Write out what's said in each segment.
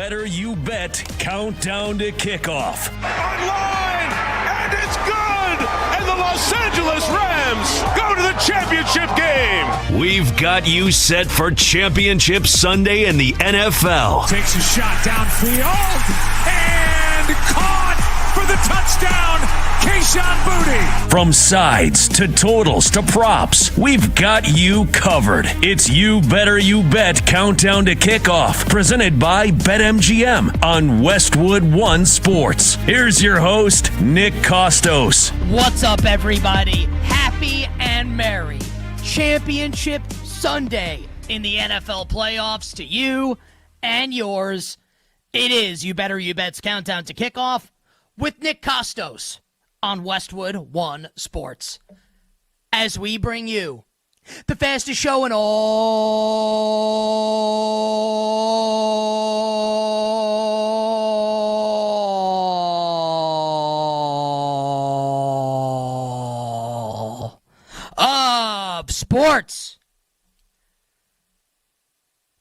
Better You Bet Countdown to Kickoff. Online, and it's good! And the Los Angeles Rams go to the championship game! We've got you set for Championship Sunday in the NFL. Takes a shot downfield, and caught for the touchdown, Kayshon Boutte. From sides to totals to props, we've got you covered. It's You Better You Bet Countdown to Kickoff, presented by BetMGM on Westwood One Sports. Here's your host, Nick Kostos. What's up, everybody? Happy and merry Championship Sunday in the NFL playoffs to you and yours. It is You Better You Bet's Countdown to Kickoff with Nick Kostos on Westwood One Sports, as we bring you the fastest show in all of sports.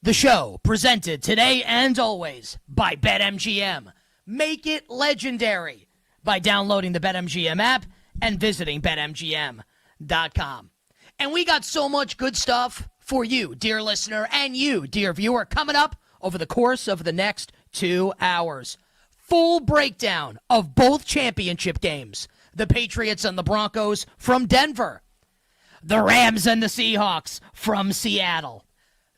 The show presented today and always by BetMGM. Make it legendary by downloading the BetMGM app and visiting BetMGM.com. And we got so much good stuff for you, dear listener, and you, dear viewer, coming up over the course of the next 2 hours. Full breakdown of both championship games. The Patriots and the Broncos from Denver. The Rams and the Seahawks from Seattle.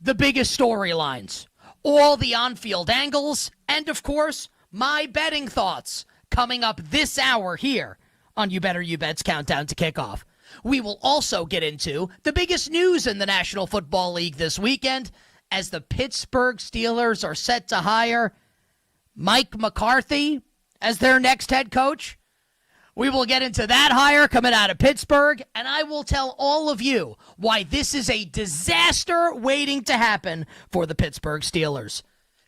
The biggest storylines. All the on-field angles. And, of course, my betting thoughts coming up this hour here on You Better You Bet's Countdown to Kickoff. We will also get into the biggest news in the National Football League this weekend as the Pittsburgh Steelers are set to hire Mike McCarthy as their next head coach. We will get into that hire coming out of Pittsburgh, and I will tell all of you why this is a disaster waiting to happen for the Pittsburgh Steelers.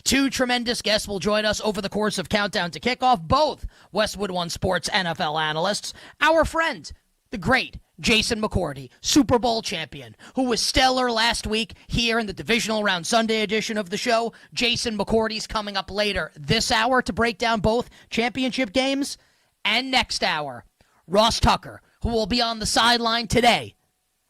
Two tremendous guests will join us over the course of Countdown to Kickoff, both Westwood One Sports NFL analysts. Our friend, the great Jason McCourty, Super Bowl champion, who was stellar last week here in the Divisional Round Sunday edition of the show. Jason McCourty's coming up later this hour to break down both championship games. And next hour, Ross Tucker, who will be on the sideline today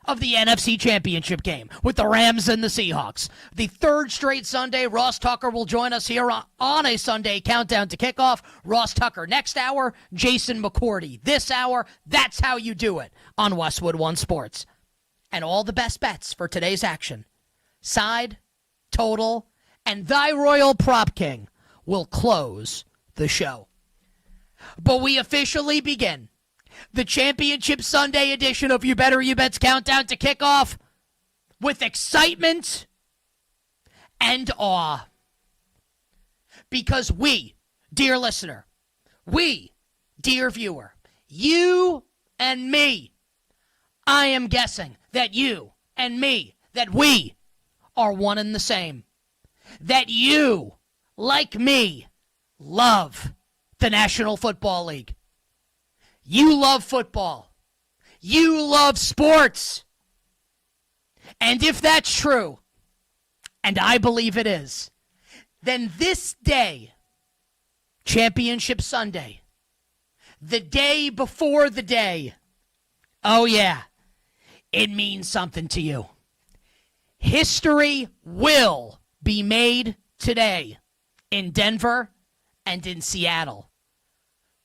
of the NFC Championship game with the Rams and the Seahawks. The third straight Sunday, Ross Tucker will join us here on a Sunday Countdown to Kickoff. Ross Tucker next hour, Jason McCourty this hour. That's how you do it on Westwood One Sports. And all the best bets for today's action, side, total, and thy royal prop king will close the show. But we officially begin the Championship Sunday edition of You Better You Bet's Countdown to Kickoff with excitement and awe. Because we, dear listener, we, dear viewer, you and me, I am guessing that you and me, that we are one and the same. That you, like me, love the National Football League. You love football. You love sports. And if that's true, and I believe it is, then this day, Championship Sunday, the day before the day, oh yeah, it means something to you. History will be made today in Denver and in Seattle.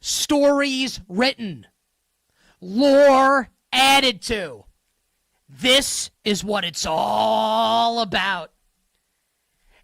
Stories written, lore added to. This is what it's all about.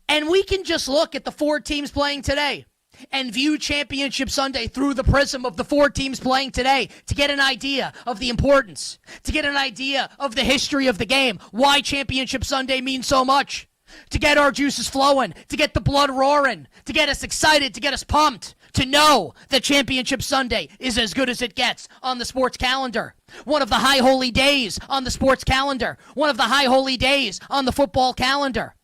And we can just look at the four teams playing today and view Championship Sunday through the prism of the four teams playing today to get an idea of the importance, to get an idea of the history of the game, why Championship Sunday means so much, to get our juices flowing, to get the blood roaring, to get us excited, to get us pumped, to know that Championship Sunday is as good as it gets on the sports calendar. One of the high holy days on the sports calendar. One of the high holy days on the football calendar.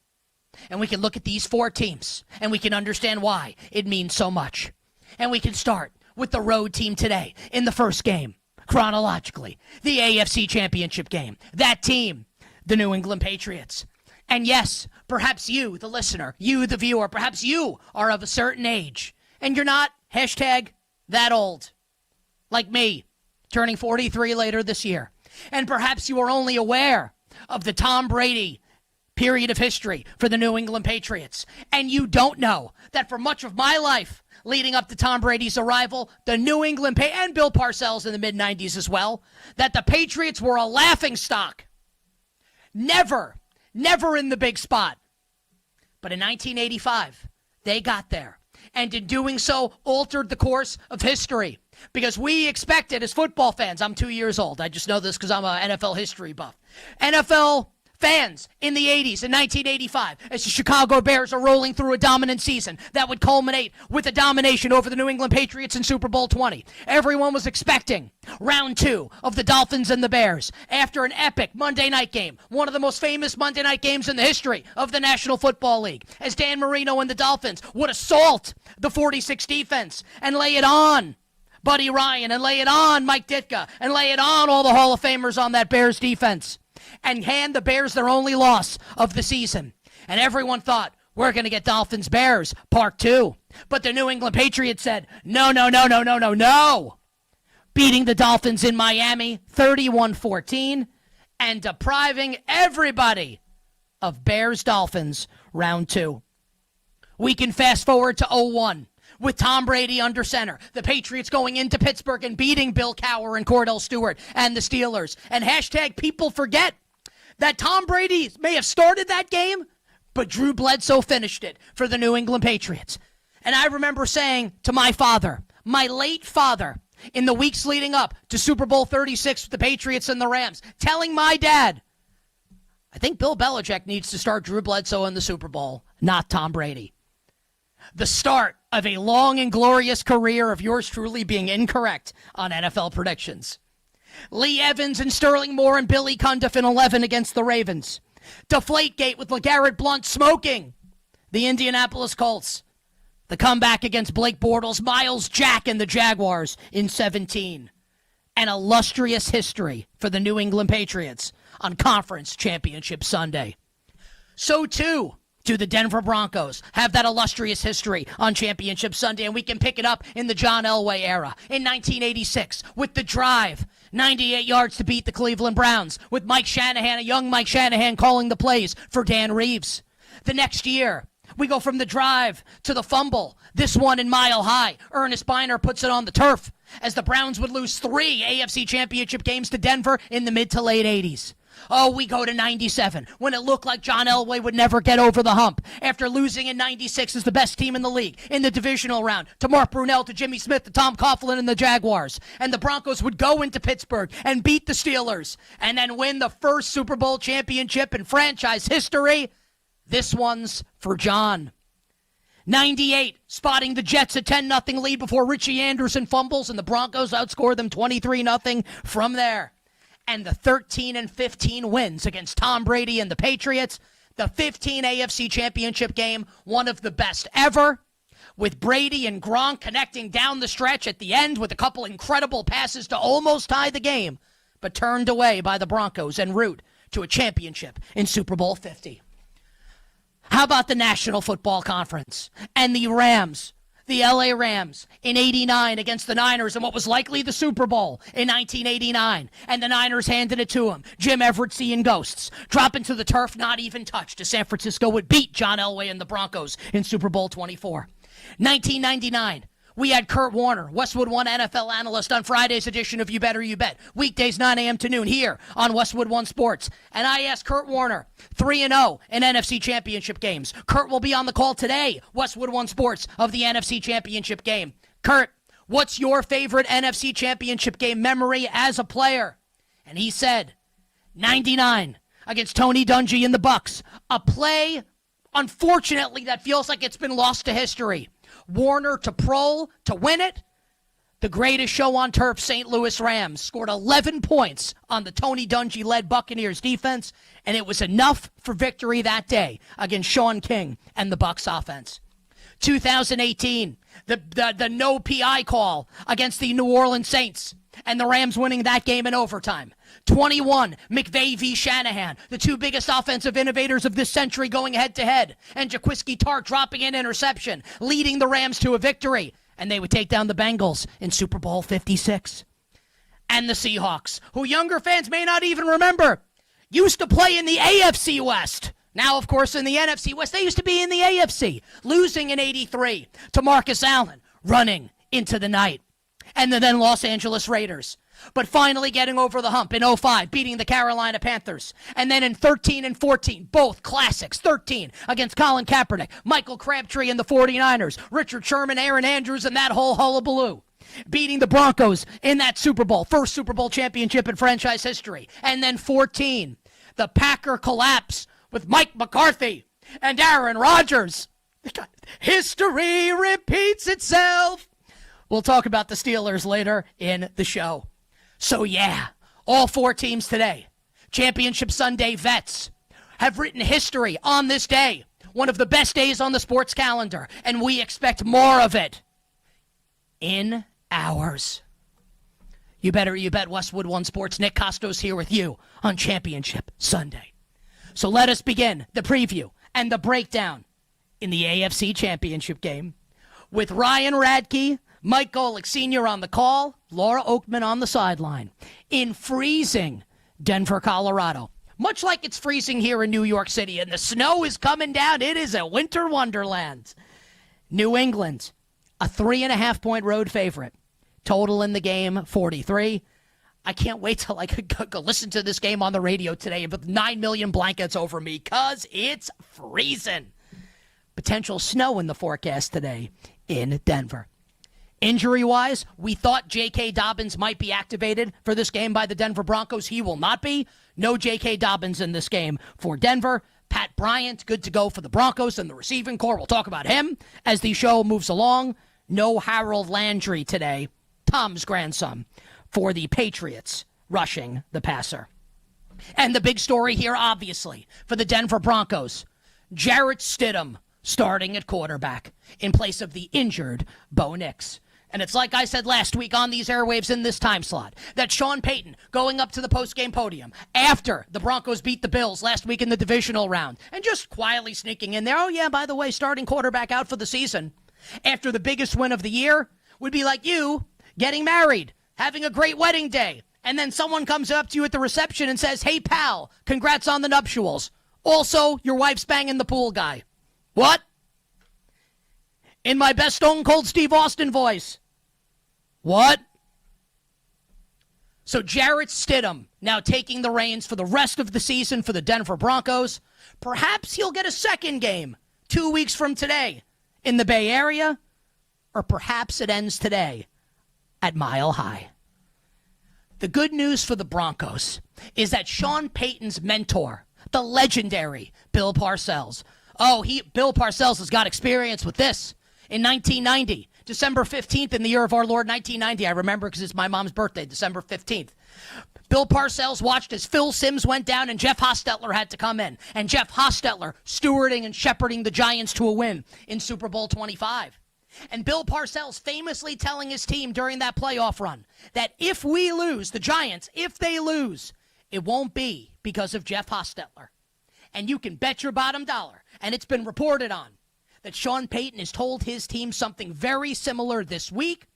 And we can look at these four teams, and we can understand why it means so much. And we can start with the road team today in the first game, chronologically, the AFC Championship game. That team, the New England Patriots. And yes, perhaps you, the listener, you, the viewer, perhaps you are of a certain age and you're not #that old, like me, turning 43 later this year. And perhaps you are only aware of the Tom Brady period of history for the New England Patriots. And you don't know that for much of my life leading up to Tom Brady's arrival, the New England and Bill Parcells in the mid-90s as well, that the Patriots were a laughingstock. Never in the big spot. But in 1985, they got there. And in doing so, altered the course of history. Because we expected, as football fans, I'm 2 years old. I just know this because I'm an NFL history buff. NFL fans in the 80s, in 1985, as the Chicago Bears are rolling through a dominant season that would culminate with a domination over the New England Patriots in Super Bowl 20. Everyone was expecting round 2 of the Dolphins and the Bears after an epic Monday night game, one of the most famous Monday night games in the history of the National Football League, as Dan Marino and the Dolphins would assault the 46 defense and lay it on Buddy Ryan and lay it on Mike Ditka and lay it on all the Hall of Famers on that Bears defense and hand the Bears their only loss of the season. And everyone thought, we're going to get Dolphins-Bears Part 2. But the New England Patriots said, no. Beating the Dolphins in Miami 31-14 and depriving everybody of Bears-Dolphins Round 2. We can fast forward to 01. With Tom Brady under center, the Patriots going into Pittsburgh and beating Bill Cowher and Cordell Stewart and the Steelers. And #people forget that Tom Brady may have started that game, but Drew Bledsoe finished it for the New England Patriots. And I remember saying to my father, my late father, in the weeks leading up to Super Bowl 36 with the Patriots and the Rams, telling my dad, I think Bill Belichick needs to start Drew Bledsoe in the Super Bowl, not Tom Brady. The start of a long and glorious career of yours truly being incorrect on NFL predictions. Lee Evans and Sterling Moore and Billy Cundiff in 11 against the Ravens. Deflategate with LeGarrette Blount smoking the Indianapolis Colts. The comeback against Blake Bortles, Miles Jack and the Jaguars in 17. An illustrious history for the New England Patriots on Conference Championship Sunday. So too do the Denver Broncos have that illustrious history on Championship Sunday, and we can pick it up in the John Elway era in 1986 with the drive, 98 yards to beat the Cleveland Browns, with Mike Shanahan, a young Mike Shanahan, calling the plays for Dan Reeves. The next year, we go from the drive to the fumble, this one in Mile High. Ernest Biner puts it on the turf as the Browns would lose 3 AFC Championship games to Denver in the mid to late 80s. Oh, we go to 97, when it looked like John Elway would never get over the hump after losing in 96 as the best team in the league in the divisional round to Mark Brunell, to Jimmy Smith, to Tom Coughlin and the Jaguars. And the Broncos would go into Pittsburgh and beat the Steelers and then win the first Super Bowl championship in franchise history. This one's for John. 98, spotting the Jets a 10-0 lead before Richie Anderson fumbles, and the Broncos outscore them 23-0 from there. And the 13-15 wins against Tom Brady and the Patriots. The 15 AFC Championship game, one of the best ever, with Brady and Gronk connecting down the stretch at the end with a couple incredible passes to almost tie the game, but turned away by the Broncos en route to a championship in Super Bowl 50. How about the National Football Conference and the Rams? The LA Rams in 89 against the Niners in what was likely the Super Bowl in 1989. And the Niners handed it to them. Jim Everett seeing ghosts. Dropping to the turf, not even touched, as San Francisco would beat John Elway and the Broncos in Super Bowl 24. 1999. We had Kurt Warner, Westwood One NFL analyst, on Friday's edition of You Better You Bet. Weekdays 9 a.m. to noon here on Westwood One Sports. And I asked Kurt Warner, 3-0 in NFC Championship games. Kurt will be on the call today, Westwood One Sports, of the NFC Championship game. Kurt, what's your favorite NFC Championship game memory as a player? And he said, 99 against Tony Dungy and the Bucks. A play, unfortunately, that feels like it's been lost to history. Warner to Prohl to win it. The greatest show on turf, St. Louis Rams, scored 11 points on the Tony Dungy-led Buccaneers defense, and it was enough for victory that day against Sean King and the Bucs offense. 2018, the no PI call against the New Orleans Saints, and the Rams winning that game in overtime. 21, McVay v. Shanahan, the two biggest offensive innovators of this century going head-to-head, and Jaquiski Tartt dropping an interception, leading the Rams to a victory, and they would take down the Bengals in Super Bowl 56. And the Seahawks, who younger fans may not even remember, used to play in the AFC West. Now, of course, in the NFC West, they used to be in the AFC, losing in 83 to Marcus Allen, running into the night. And the then Los Angeles Raiders, but finally getting over the hump in 05, beating the Carolina Panthers. And then in 13 and 14, both classics. 13 against Colin Kaepernick, Michael Crabtree and the 49ers, Richard Sherman, Aaron Andrews, and that whole hullabaloo. Beating the Broncos in that Super Bowl, first Super Bowl championship in franchise history. And then 14, the Packer collapse with Mike McCarthy and Aaron Rodgers. History repeats itself. We'll talk about the Steelers later in the show. So yeah, all four teams today, Championship Sunday vets, have written history on this day. One of the best days on the sports calendar, and we expect more of it in ours. You bet Westwood One Sports. Nick Kostos here with you on Championship Sunday. So let us begin the preview and the breakdown in the AFC Championship game with Ryan Radke, Mike Golick Sr. on the call, Laura Oakman on the sideline in freezing Denver, Colorado. Much like it's freezing here in New York City and the snow is coming down. It is a winter wonderland. New England, a 3.5-point road favorite. Total in the game, 43. I can't wait till I could go listen to this game on the radio today with 9 million blankets over me because it's freezing. Potential snow in the forecast today in Denver. Injury-wise, we thought J.K. Dobbins might be activated for this game by the Denver Broncos. He will not be. No J.K. Dobbins in this game for Denver. Pat Bryant, good to go for the Broncos and the receiving corps. We'll talk about him as the show moves along. No Harold Landry today, Tom's grandson, for the Patriots rushing the passer. And the big story here, obviously, for the Denver Broncos, Jarrett Stidham starting at quarterback in place of the injured Bo Nix. And it's like I said last week on these airwaves in this time slot, that Sean Payton going up to the postgame podium after the Broncos beat the Bills last week in the divisional round and just quietly sneaking in there, oh yeah, by the way, starting quarterback out for the season after the biggest win of the year would be like you getting married, having a great wedding day, and then someone comes up to you at the reception and says, hey pal, congrats on the nuptials. Also, your wife's banging the pool guy. What? In my best Stone Cold Steve Austin voice. What? So Jarrett Stidham now taking the reins for the rest of the season for the Denver Broncos. Perhaps he'll get a second game 2 weeks from today in the Bay Area, or perhaps it ends today at Mile High. The good news for the Broncos is that Sean Payton's mentor, the legendary Bill Parcells, Bill Parcells has got experience with this. In 1990, December 15th in the year of our Lord 1990, I remember because it's my mom's birthday, December 15th. Bill Parcells watched as Phil Simms went down and Jeff Hostetler had to come in. And Jeff Hostetler stewarding and shepherding the Giants to a win in Super Bowl 25. And Bill Parcells famously telling his team during that playoff run that if we lose, the Giants, if they lose, it won't be because of Jeff Hostetler. And you can bet your bottom dollar, and it's been reported on, that Sean Payton has told his team something very similar this week,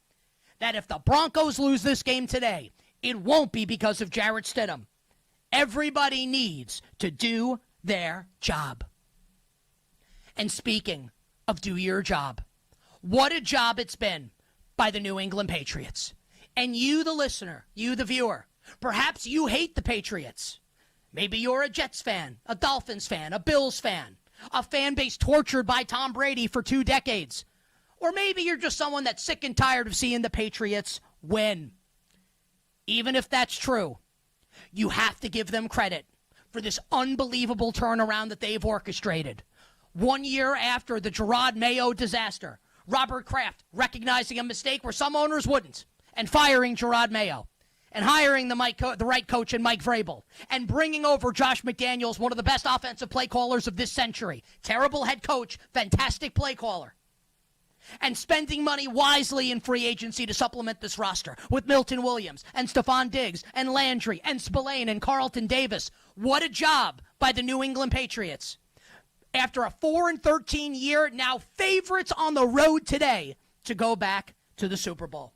that if the Broncos lose this game today, it won't be because of Jarrett Stidham. Everybody needs to do their job. And speaking of do your job, what a job it's been by the New England Patriots. And you, the listener, you, the viewer, perhaps you hate the Patriots. Maybe you're a Jets fan, a Dolphins fan, a Bills fan, a fan base tortured by Tom Brady for 2 decades. Or maybe you're just someone that's sick and tired of seeing the Patriots win. Even if that's true, you have to give them credit for this unbelievable turnaround that they've orchestrated. 1 year after the Gerard Mayo disaster, Robert Kraft recognizing a mistake where some owners wouldn't and firing Gerard Mayo and hiring the right coach in Mike Vrabel and bringing over Josh McDaniels, one of the best offensive play callers of this century. Terrible head coach, fantastic play caller. and spending money wisely in free agency to supplement this roster with Milton Williams and Stephon Diggs and Landry and Spillane and Carlton Davis. What a job by the New England Patriots. After a 4-13 year, now favorites on the road today to go back to the Super Bowl.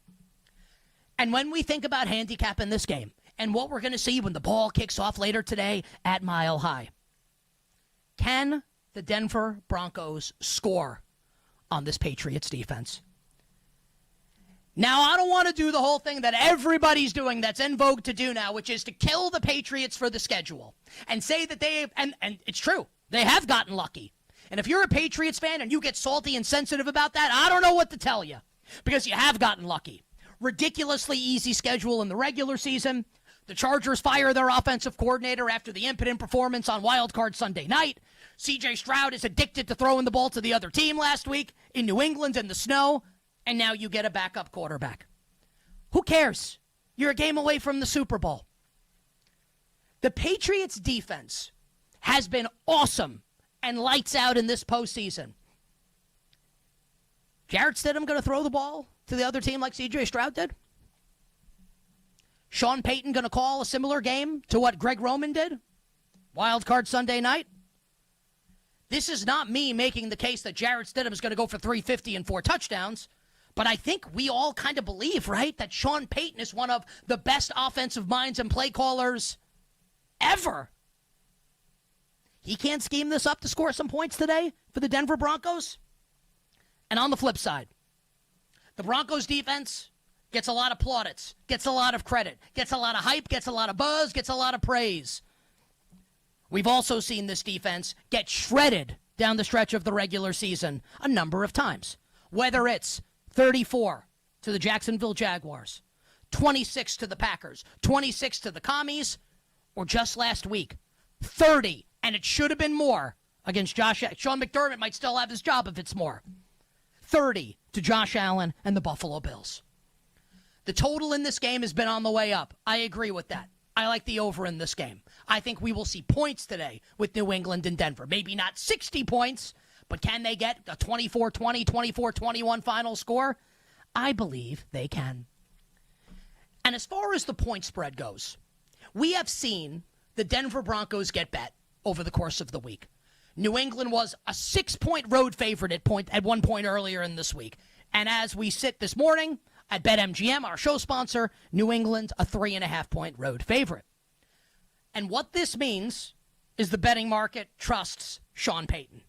And when we think about handicapping this game and what we're going to see when the ball kicks off later today at Mile High, can the Denver Broncos score on this Patriots defense? Now, I don't want to do the whole thing that everybody's doing that's in vogue to do now, which is to kill the Patriots for the schedule and say that they have, and it's true, they have gotten lucky. And if you're a Patriots fan and you get salty and sensitive about that, I don't know what to tell you, because you have gotten lucky. Ridiculously easy schedule in the regular season. The Chargers fire their offensive coordinator after the impotent performance on Wild Card Sunday night. C.J. Stroud is addicted to throwing the ball to the other team last week in New England in the snow, and now you get a backup quarterback. Who cares? You're a game away from the Super Bowl. The Patriots' defense has been awesome and lights out in this postseason. Jarrett Stidham going to throw the ball to the other team like C.J. Stroud did? Sean Payton going to call a similar game to what Greg Roman did? Wild Card Sunday night? This is not me making the case that Jarrett Stidham is going to go for 350 and 4 touchdowns, but I think we all kind of believe, right, that Sean Payton is one of the best offensive minds and play callers ever. He can't scheme this up to score some points today for the Denver Broncos? And on the flip side, the Broncos defense gets a lot of plaudits, gets a lot of credit, gets a lot of hype, gets a lot of buzz, gets a lot of praise. We've also seen this defense get shredded down the stretch of the regular season a number of times. Whether it's 34 to the Jacksonville Jaguars, 26 to the Packers, 26 to the Commies, or just last week, 30, and it should have been more, against Josh. Sean McDermott might still have his job if it's more. 30 to Josh Allen and the Buffalo Bills. The total in this game has been on the way up. I agree with that. I like the over in this game. I think we will see points today with New England and Denver. Maybe not 60 points, but can they get a 24-20, 24-21 final score? I believe they can. And as far as the point spread goes, we have seen the Denver Broncos get bet over the course of the week. New England was a 6-point road favorite at one point earlier in this week. And as we sit this morning at BetMGM, our show sponsor, New England, a 3.5-point road favorite. And what this means is the betting market trusts Sean Payton.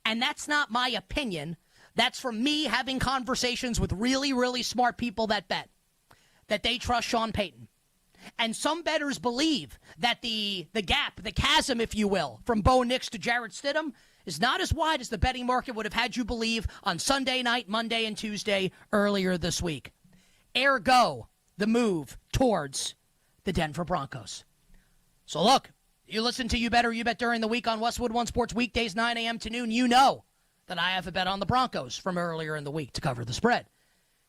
And that's not my opinion. That's from me having conversations with really, really smart people that bet, that they trust Sean Payton. And some bettors believe that the gap, the chasm, if you will, from Bo Nix to Jarrett Stidham is not as wide as the betting market would have had you believe on Sunday night, Monday, and Tuesday earlier this week. Ergo, the move towards the Denver Broncos. So look, you listen to You Bet or You Bet during the week on Westwood One Sports weekdays, 9 a.m. to noon. You know that I have a bet on the Broncos from earlier in the week to cover the spread.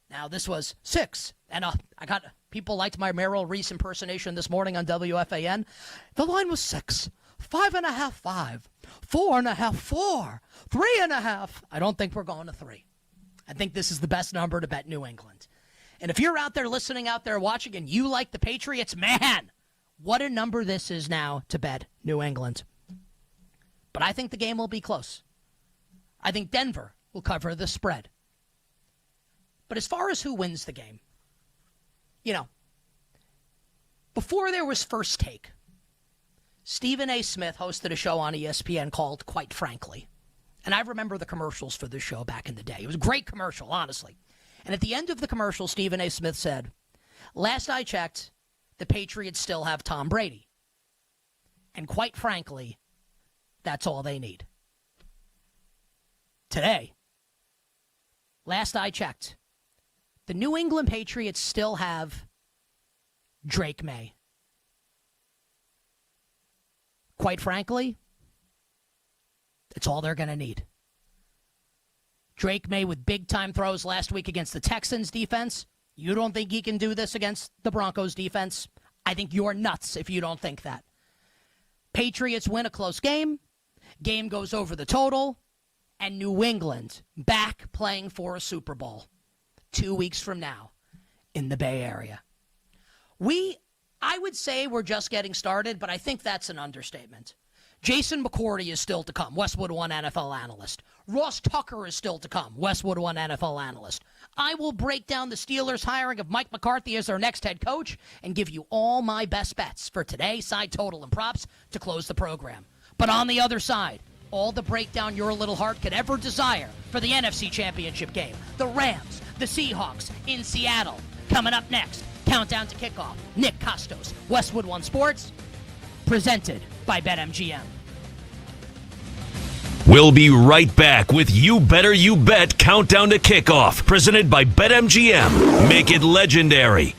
Now, this was 6, and I got people liked my Merrill Reese impersonation this morning on WFAN. The line was 6, 5.5, 5, 4.5, 4, 3.5. I don't think we're going to 3. I think this is the best number to bet New England. And if you're out there listening, out there watching, and you like the Patriots, man, what a number this is now to bet New England. But I think the game will be close. I think Denver will cover the spread. But as far as who wins the game, you know, before there was First Take, Stephen A. Smith hosted a show on ESPN called Quite Frankly. And I remember the commercials for this show back in the day. It was a great commercial, honestly. And at the end of the commercial, Stephen A. Smith said, last I checked, the Patriots still have Tom Brady. And quite frankly, that's all they need. Today, last I checked, the New England Patriots still have Drake May. Quite frankly, it's all they're going to need. Drake May with big-time throws last week against the Texans defense. You don't think he can do this against the Broncos defense? I think you're nuts if you don't think that. Patriots win a close game. Game goes over the total. and New England back playing for a Super Bowl 2 weeks from now in the Bay Area. I would say we're just getting started, but I think that's an understatement. Jason McCourty is still to come, Westwood One NFL analyst. Ross Tucker is still to come, Westwood One NFL analyst. I will break down the Steelers' hiring of Mike McCarthy as their next head coach and give you all my best bets for today, side total and props to close the program. But on the other side, all the breakdown your little heart could ever desire for the NFC Championship game. The Rams, the Seahawks in Seattle. Coming up next, countdown to kickoff. Nick Kostos, Westwood One Sports, presented by BetMGM. We'll be right back with You Better You Bet Countdown to Kickoff, presented by BetMGM. Make it legendary.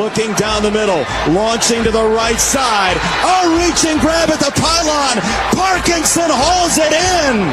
looking down the middle, launching to the right side. A reach and grab at the pylon. Parkinson hauls it in.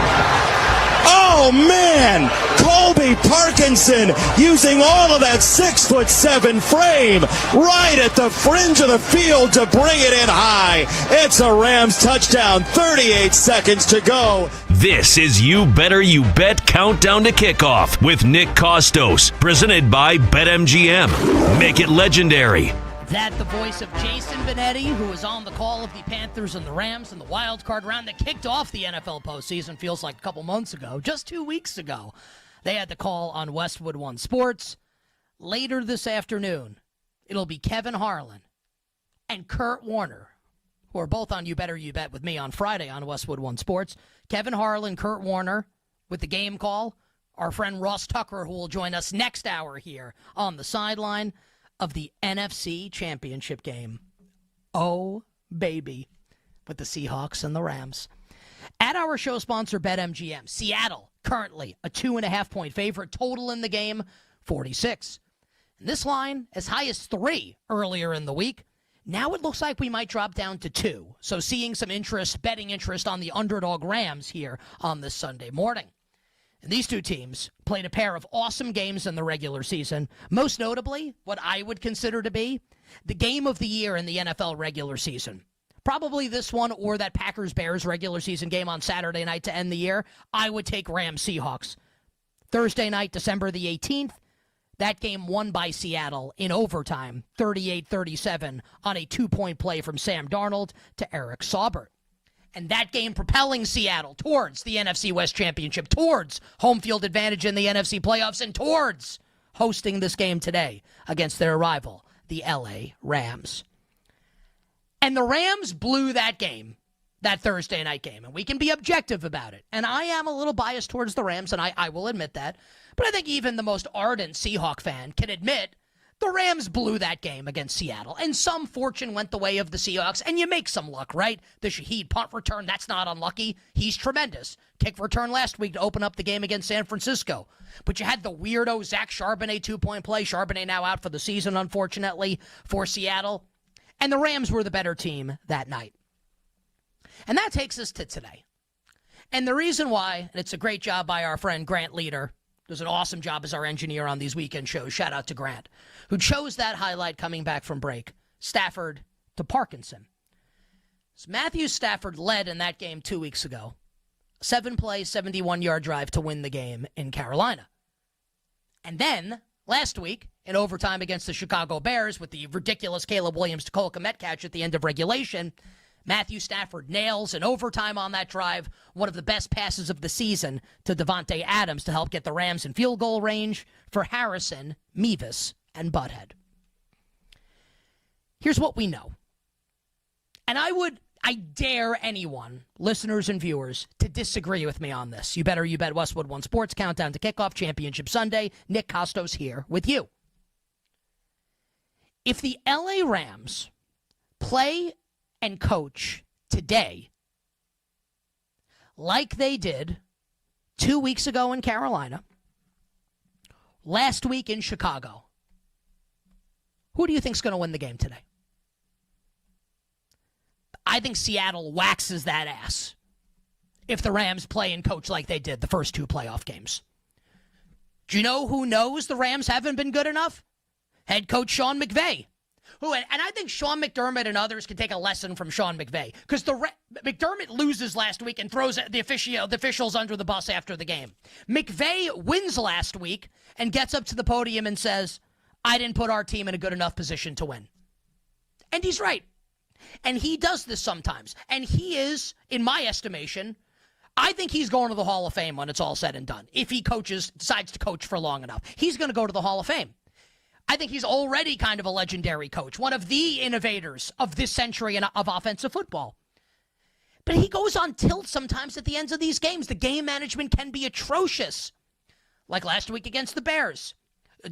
Oh, man! Colby Parkinson using all of that 6'7" frame right at the fringe of the field to bring it in high. It's a Rams touchdown, 38 seconds to go. This is You Better You Bet Countdown to Kickoff with Nick Kostos, presented by BetMGM. Make it legendary. That the voice of Jason Benetti, who was on the call of the Panthers and the Rams in the wild card round that kicked off the NFL postseason, feels like a couple months ago, just 2 weeks ago. They had the call on Westwood One Sports. Later this afternoon, it'll be Kevin Harlan and Kurt Warner, who are both on You Better You Bet with me on Friday on Westwood One Sports. Kevin Harlan, Kurt Warner with the game call. Our friend Ross Tucker, who will join us next hour here on the sideline of the NFC Championship game. Oh, baby, with the Seahawks and the Rams. At our show sponsor, BetMGM, Seattle, currently a 2.5-point favorite. Total in the game, 46. And this line, as high as 3 earlier in the week. Now it looks like we might drop down to 2. So seeing some interest, betting interest on the underdog Rams here on this Sunday morning. And these two teams played a pair of awesome games in the regular season. Most notably, what I would consider to be the game of the year in the NFL regular season. Probably this one or that Packers-Bears regular season game on Saturday night to end the year. I would take Rams-Seahawks. Thursday night, December the 18th, that game won by Seattle in overtime, 38-37 on a 2-point play from Sam Darnold to Eric Saubert. And that game propelling Seattle towards the NFC West Championship, towards home field advantage in the NFC playoffs, and towards hosting this game today against their rival, the LA Rams. And the Rams blew that game, that Thursday night game. And we can be objective about it. And I am a little biased towards the Rams, and I will admit that. But I think even the most ardent Seahawk fan can admit the Rams blew that game against Seattle, and some fortune went the way of the Seahawks, and you make some luck, right? The Shaheed punt return, that's not unlucky. He's tremendous. Kick return last week to open up the game against San Francisco. But you had the weirdo Zach Charbonnet 2-point play. Charbonnet now out for the season, unfortunately, for Seattle. And the Rams were the better team that night. And that takes us to today. And the reason why, and it's a great job by our friend Grant Leader, does an awesome job as our engineer on these weekend shows. Shout out to Grant, who chose that highlight coming back from break. Stafford to Parkinson. So Matthew Stafford led in that game 2 weeks ago. 7-play, 71-yard drive to win the game in Carolina. And then, last week, in overtime against the Chicago Bears with the ridiculous Caleb Williams to Cole Kmet catch at the end of regulation, Matthew Stafford nails in overtime on that drive one of the best passes of the season to Devontae Adams to help get the Rams in field goal range for Harrison, Mevis, and Butthead. Here's what we know. And I dare anyone, listeners and viewers, to disagree with me on this. You bet Westwood One Sports Countdown to Kickoff Championship Sunday. Nick Kostos here with you. If the LA Rams play and coach today like they did 2 weeks ago in Carolina, last week in Chicago, who do you think is going to win the game today? I think Seattle waxes that ass if the Rams play and coach like they did the first 2 playoff games. Do you know who knows the Rams haven't been good enough? Head coach Sean McVay. And I think Sean McDermott and others can take a lesson from Sean McVay, because McDermott loses last week and throws the officials under the bus after the game. McVay wins last week and gets up to the podium and says, I didn't put our team in a good enough position to win. And he's right. And he does this sometimes. And he is, in my estimation, I think he's going to the Hall of Fame when it's all said and done. If he decides to coach for long enough, he's going to go to the Hall of Fame. I think he's already kind of a legendary coach, one of the innovators of this century of offensive football. But he goes on tilt sometimes at the ends of these games. The game management can be atrocious. Like last week against the Bears.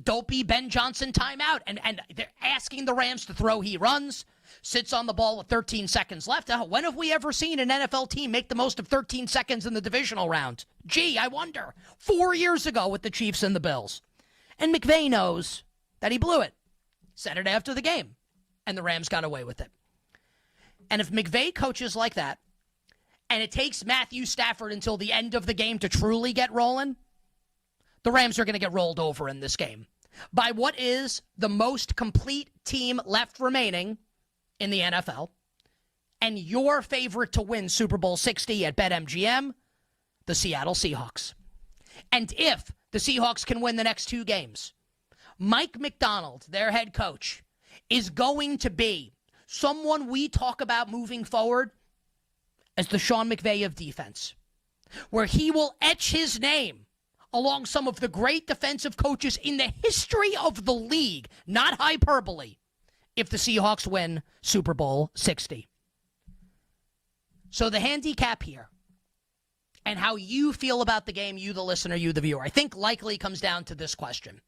Dopey Ben Johnson timeout, and they're asking the Rams to throw. He runs, sits on the ball with 13 seconds left. When have we ever seen an NFL team make the most of 13 seconds in the divisional round? Gee, I wonder. 4 years ago with the Chiefs and the Bills. And McVay knows that he blew it. Said it after the game, and the Rams got away with it. And if McVay coaches like that, and it takes Matthew Stafford until the end of the game to truly get rolling, the Rams are going to get rolled over in this game by what is the most complete team left remaining in the NFL, and your favorite to win Super Bowl 60 at BetMGM, the Seattle Seahawks. And if the Seahawks can win the next 2 games, Mike McDonald, their head coach, is going to be someone we talk about moving forward as the Sean McVay of defense, where he will etch his name along some of the great defensive coaches in the history of the league, not hyperbole, if the Seahawks win Super Bowl 60. So the handicap here and how you feel about the game, you the listener, you the viewer, I think likely comes down to this question.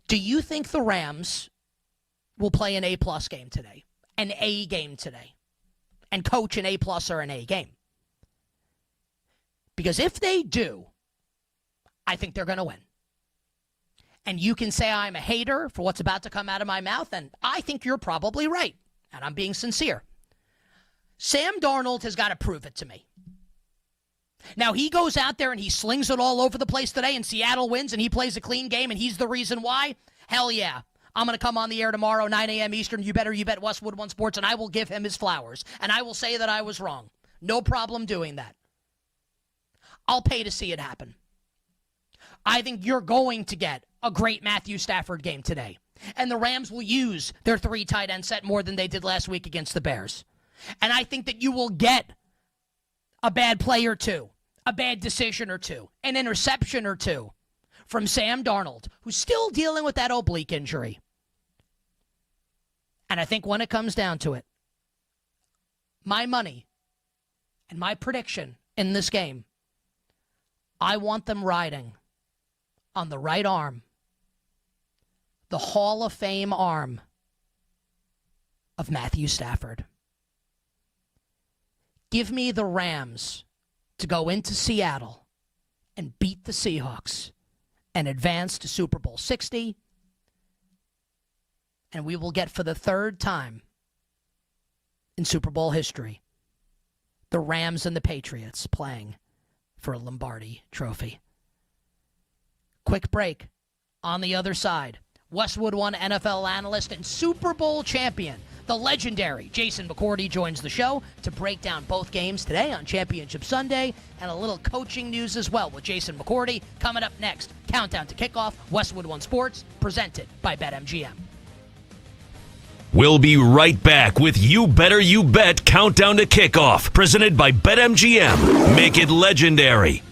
Do you think the Rams will play an A-plus game today, an A game today, and coach an A-plus or an A game? Because if they do, I think they're going to win. And you can say I'm a hater for what's about to come out of my mouth, and I think you're probably right, and I'm being sincere. Sam Darnold has got to prove it to me. Now, he goes out there and he slings it all over the place today, and Seattle wins, and he plays a clean game, and he's the reason why. Hell yeah. I'm going to come on the air tomorrow, 9 a.m. Eastern. You bet Westwood One Sports, and I will give him his flowers, and I will say that I was wrong. No problem doing that. I'll pay to see it happen. I think you're going to get a great Matthew Stafford game today, and the Rams will use their 3 tight end set more than they did last week against the Bears. And I think that you will get a bad play or two, a bad decision or two, an interception or two from Sam Darnold, who's still dealing with that oblique injury. And I think when it comes down to it, my money and my prediction in this game, I want them riding on the right arm, the Hall of Fame arm of Matthew Stafford. Give me the Rams to go into Seattle and beat the Seahawks and advance to Super Bowl 60. And we will get, for the 3rd time in Super Bowl history, the Rams and the Patriots playing for a Lombardi trophy. Quick break. On the other side, Westwood One NFL analyst and Super Bowl champion, the legendary Jason McCourty, joins the show to break down both games today on Championship Sunday, and a little coaching news as well with Jason McCourty coming up next. Countdown to Kickoff, Westwood One Sports, presented by BetMGM. We'll be right back with You Better You Bet Countdown to Kickoff, presented by BetMGM. Make it legendary.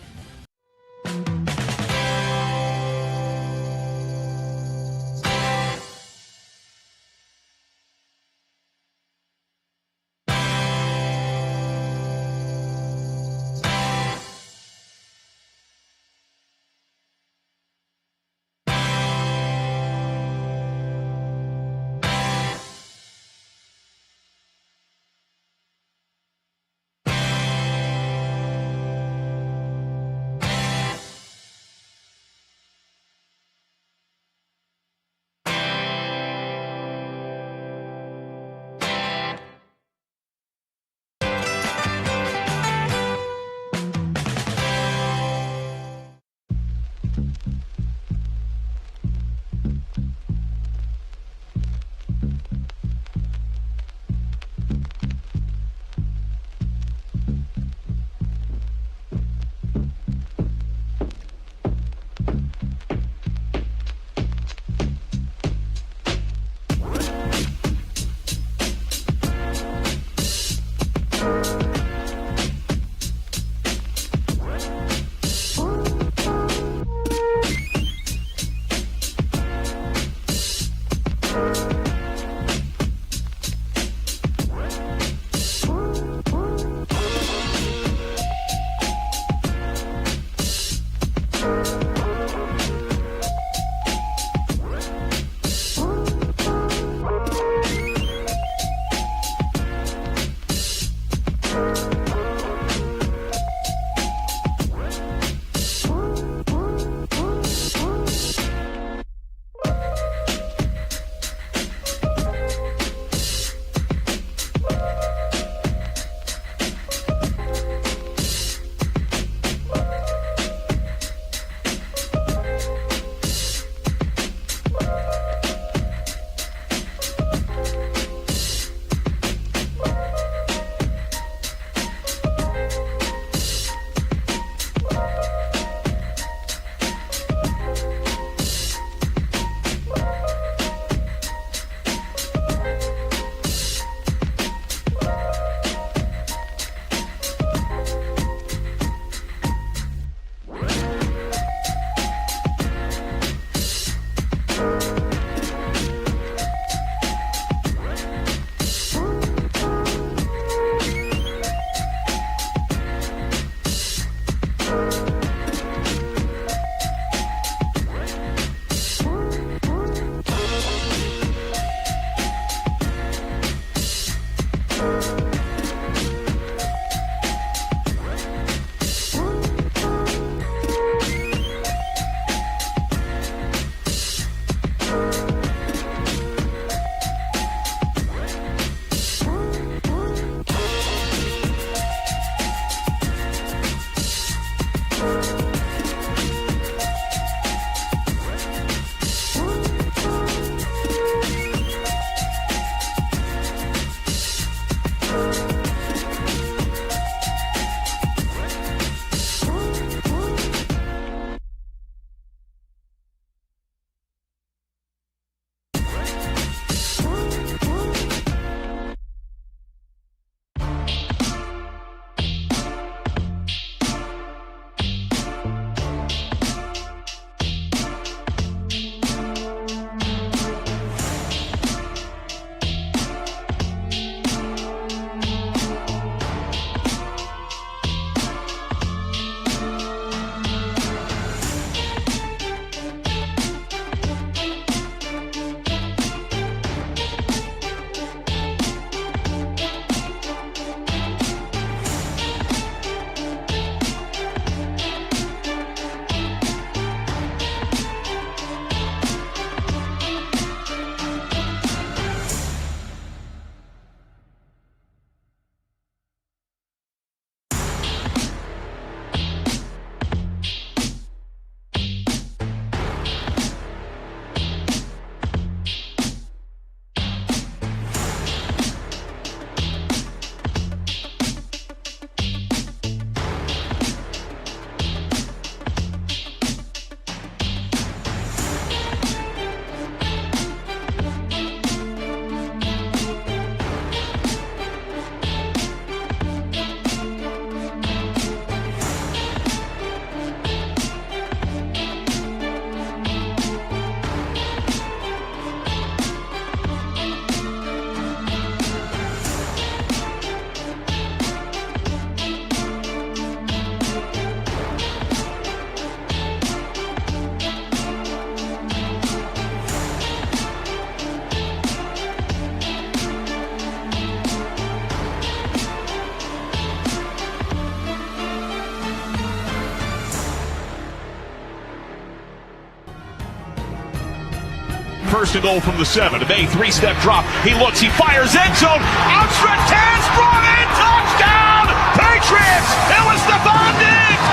First and goal from the 7. May, three-step drop. He looks, he fires, end zone. Outstretched hands, brought in, touchdown! Patriots! It was Stephon Diggs!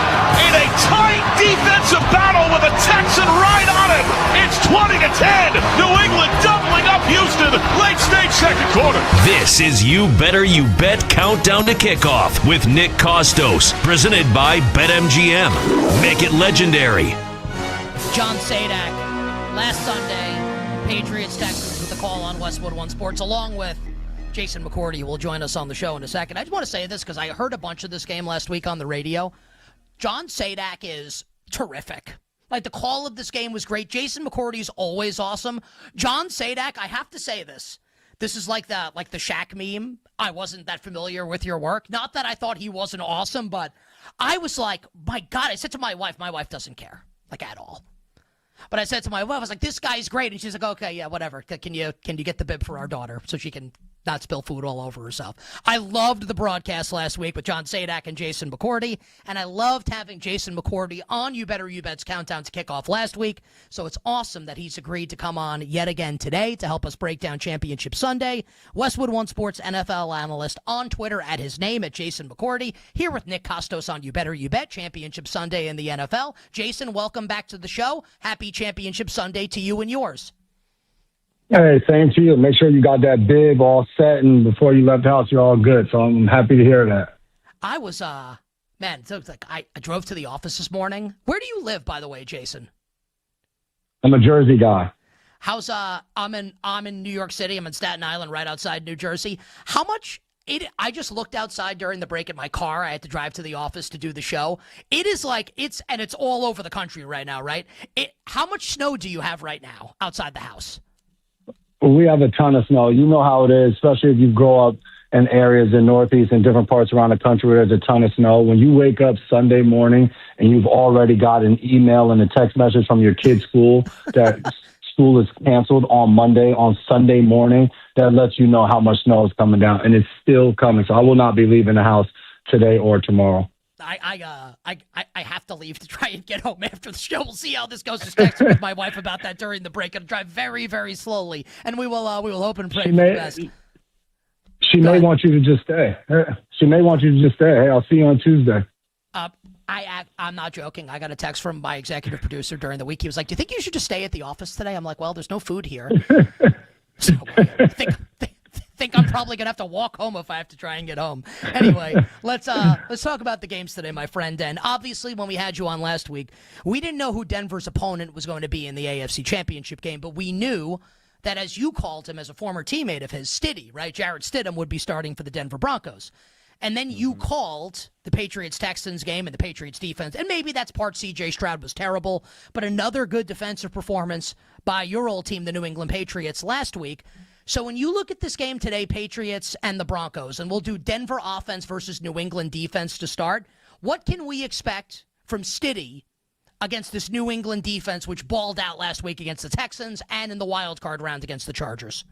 In a tight defensive battle with a Texan right on him. It's 20-10. New England doubling up Houston. Late stage second quarter. This is You Better You Bet Countdown to Kickoff with Nick Kostos, presented by BetMGM. Make it legendary. John Sadak, last Sunday, Patriots Texans with a call on Westwood One Sports, along with Jason McCourty, who will join us on the show in a second. I just want to say this because I heard a bunch of this game last week on the radio. John Sadak is terrific. Like, the call of this game was great. Jason McCourty is always awesome. John Sadak, I have to say this. This is like the Shaq meme. I wasn't that familiar with your work. Not that I thought he wasn't awesome, but I was like, my God, I said to my wife doesn't care, like, at all. But I said to my wife, I was like, this guy's great. And she's like, okay, yeah, whatever. Can you get the bib for our daughter so she can not spill food all over herself? I loved the broadcast last week with John Sadak and Jason McCourty, and I loved having Jason McCourty on You Better You Bet's Countdown to Kickoff last week. So it's awesome that he's agreed to come on yet again today to help us break down Championship Sunday. Westwood One Sports NFL analyst on Twitter at his name at Jason McCourty, here with Nick Kostos on You Better You Bet, Championship Sunday in the NFL. Jason, welcome back to the show. Happy Championship Sunday to you and yours. Hey, same to you. Make sure you got that bib all set, and before you left the house, you're all good. So I'm happy to hear that. I was, man, so it's like I drove to the office this morning. Where do you live, by the way, Jason? I'm a Jersey guy. How's, I'm in New York City. I'm in Staten Island, right outside New Jersey. How much, I just looked outside during the break in my car. I had to drive to the office to do the show. It is like, it's all over the country right now, right? How much snow do you have right now outside the house? We have a ton of snow. You know how it is, especially if you grow up in areas in Northeast and different parts around the country where there's a ton of snow. When you wake up Sunday morning and you've already got an email and a text message from your kid's school that school is canceled on Monday, on Sunday morning, that lets you know how much snow is coming down, and it's still coming. So I will not be leaving the house today or tomorrow. I have to leave to try and get home after the show. We'll see how this goes. Just texting with my wife about that during the break. I'll drive very, very slowly, and we will hope and pray for the best. She may want you to just stay. She may want you to just stay. Hey, I'll see you on Tuesday. I'm not joking. I got a text from my executive producer during the week. He was like, "Do you think you should just stay at the office today?" I'm like, "Well, there's no food here." So I think I'm probably gonna have to walk home if I have to try and get home. Anyway, let's talk about the games today, my friend. And obviously, when we had you on last week, we didn't know who Denver's opponent was going to be in the AFC Championship game, but we knew that, as you called him, as a former teammate of his, Stiddy, right? Jarrett Stidham would be starting for the Denver Broncos. And then you called the Patriots-Texans game and the Patriots defense, and maybe that's part C.J. Stroud was terrible, but another good defensive performance by your old team, the New England Patriots, last week. So when you look at this game today, Patriots and the Broncos, and we'll do Denver offense versus New England defense to start, what can we expect from Stiddy against this New England defense, which balled out last week against the Texans and in the wild card round against the Chargers?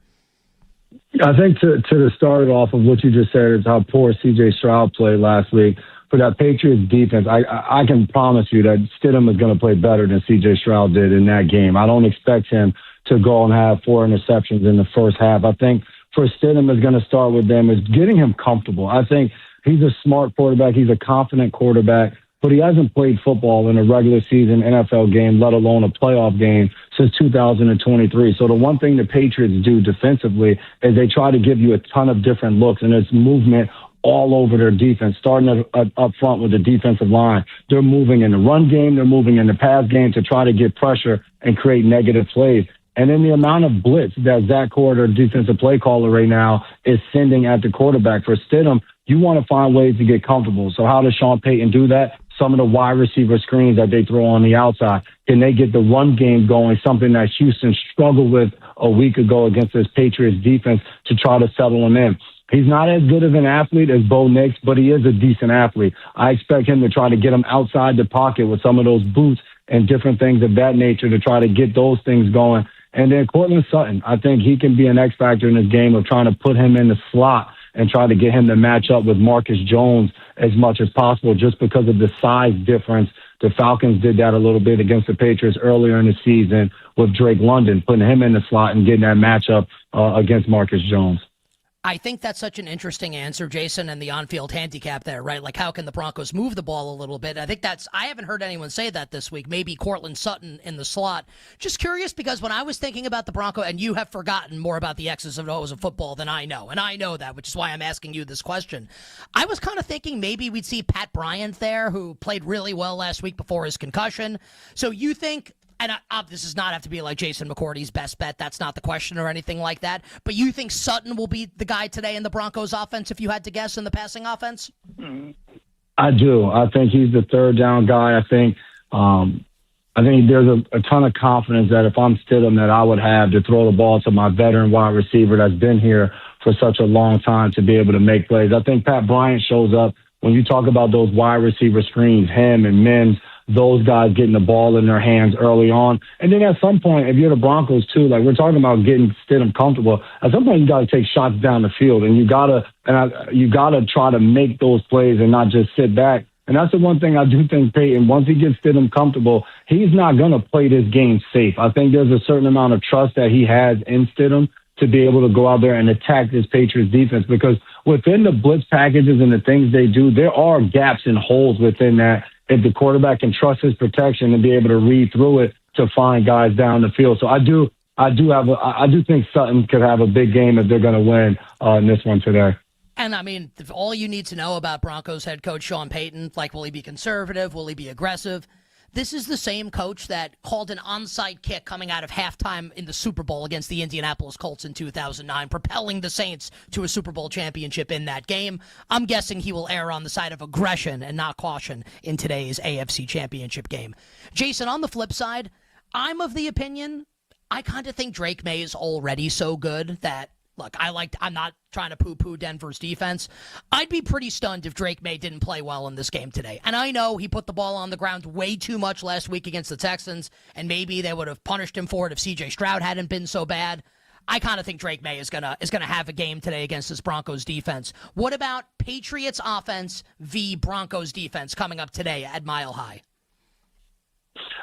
I think to start off of what you just said is how poor C.J. Stroud played last week. For that Patriots defense, I can promise you that Stidham is going to play better than C.J. Stroud did in that game. I don't expect him to go and have 4 interceptions in the first half. I think for Stidham is going to start with them is getting him comfortable. I think he's a smart quarterback. He's a confident quarterback, but he hasn't played football in a regular season NFL game, let alone a playoff game, since 2023. So the one thing the Patriots do defensively is they try to give you a ton of different looks, and it's movement all over their defense, starting up front with the defensive line. They're moving in the run game. They're moving in the pass game to try to get pressure and create negative plays. And then the amount of blitz that Zach Corder, defensive play caller right now, is sending at the quarterback. For Stidham, you want to find ways to get comfortable. So how does Sean Payton do that? Some of the wide receiver screens that they throw on the outside. Can they get the run game going, something that Houston struggled with a week ago against this Patriots defense, to try to settle him in? He's not as good of an athlete as Bo Nix, but he is a decent athlete. I expect him to try to get him outside the pocket with some of those boots and different things of that nature to try to get those things going. And then Cortland Sutton, I think he can be an X factor in this game of trying to put him in the slot and try to get him to match up with Marcus Jones as much as possible just because of the size difference. The Falcons did that a little bit against the Patriots earlier in the season with Drake London, putting him in the slot and getting that matchup against Marcus Jones. I think that's such an interesting answer, Jason, and the on-field handicap there, right? Like, how can the Broncos move the ball a little bit? I think I haven't heard anyone say that this week. Maybe Cortland Sutton in the slot. Just curious, because when I was thinking about the Bronco, and you have forgotten more about the X's and O's of football than I know, and I know that, which is why I'm asking you this question. I was kind of thinking maybe we'd see Pat Bryant there, who played really well last week before his concussion. So you think... And this does not have to be like Jason McCourty's best bet. That's not the question or anything like that. But you think Sutton will be the guy today in the Broncos offense, if you had to guess, in the passing offense? I do. I think he's the third down guy. I think there's a ton of confidence that if I'm Stidham that I would have to throw the ball to my veteran wide receiver that's been here for such a long time to be able to make plays. I think Pat Bryant shows up when you talk about those wide receiver screens, him and Mims, those guys getting the ball in their hands early on. And then at some point, if you're the Broncos too, like we're talking about getting Stidham comfortable, at some point you got to take shots down the field and you got to try to make those plays and not just sit back. And that's the one thing I do think Peyton, once he gets Stidham comfortable, he's not going to play this game safe. I think there's a certain amount of trust that he has in Stidham to be able to go out there and attack this Patriots defense, because within the blitz packages and the things they do, there are gaps and holes within that. If the quarterback can trust his protection and be able to read through it to find guys down the field. So I do think Sutton could have a big game if they're going to win in this one today. And I mean, all you need to know about Broncos head coach Sean Payton, like, will he be conservative? Will he be aggressive? This is the same coach that called an onside kick coming out of halftime in the Super Bowl against the Indianapolis Colts in 2009, propelling the Saints to a Super Bowl championship in that game. I'm guessing he will err on the side of aggression and not caution in today's AFC championship game. Jason, on the flip side, I'm of the opinion, I kind of think Drake May is already so good that, look, I'm not trying to poo-poo Denver's defense. I'd be pretty stunned if Drake May didn't play well in this game today. And I know he put the ball on the ground way too much last week against the Texans, and maybe they would have punished him for it if C.J. Stroud hadn't been so bad. I kind of think Drake May is gonna have a game today against this Broncos defense. What about Patriots offense v. Broncos defense coming up today at Mile High?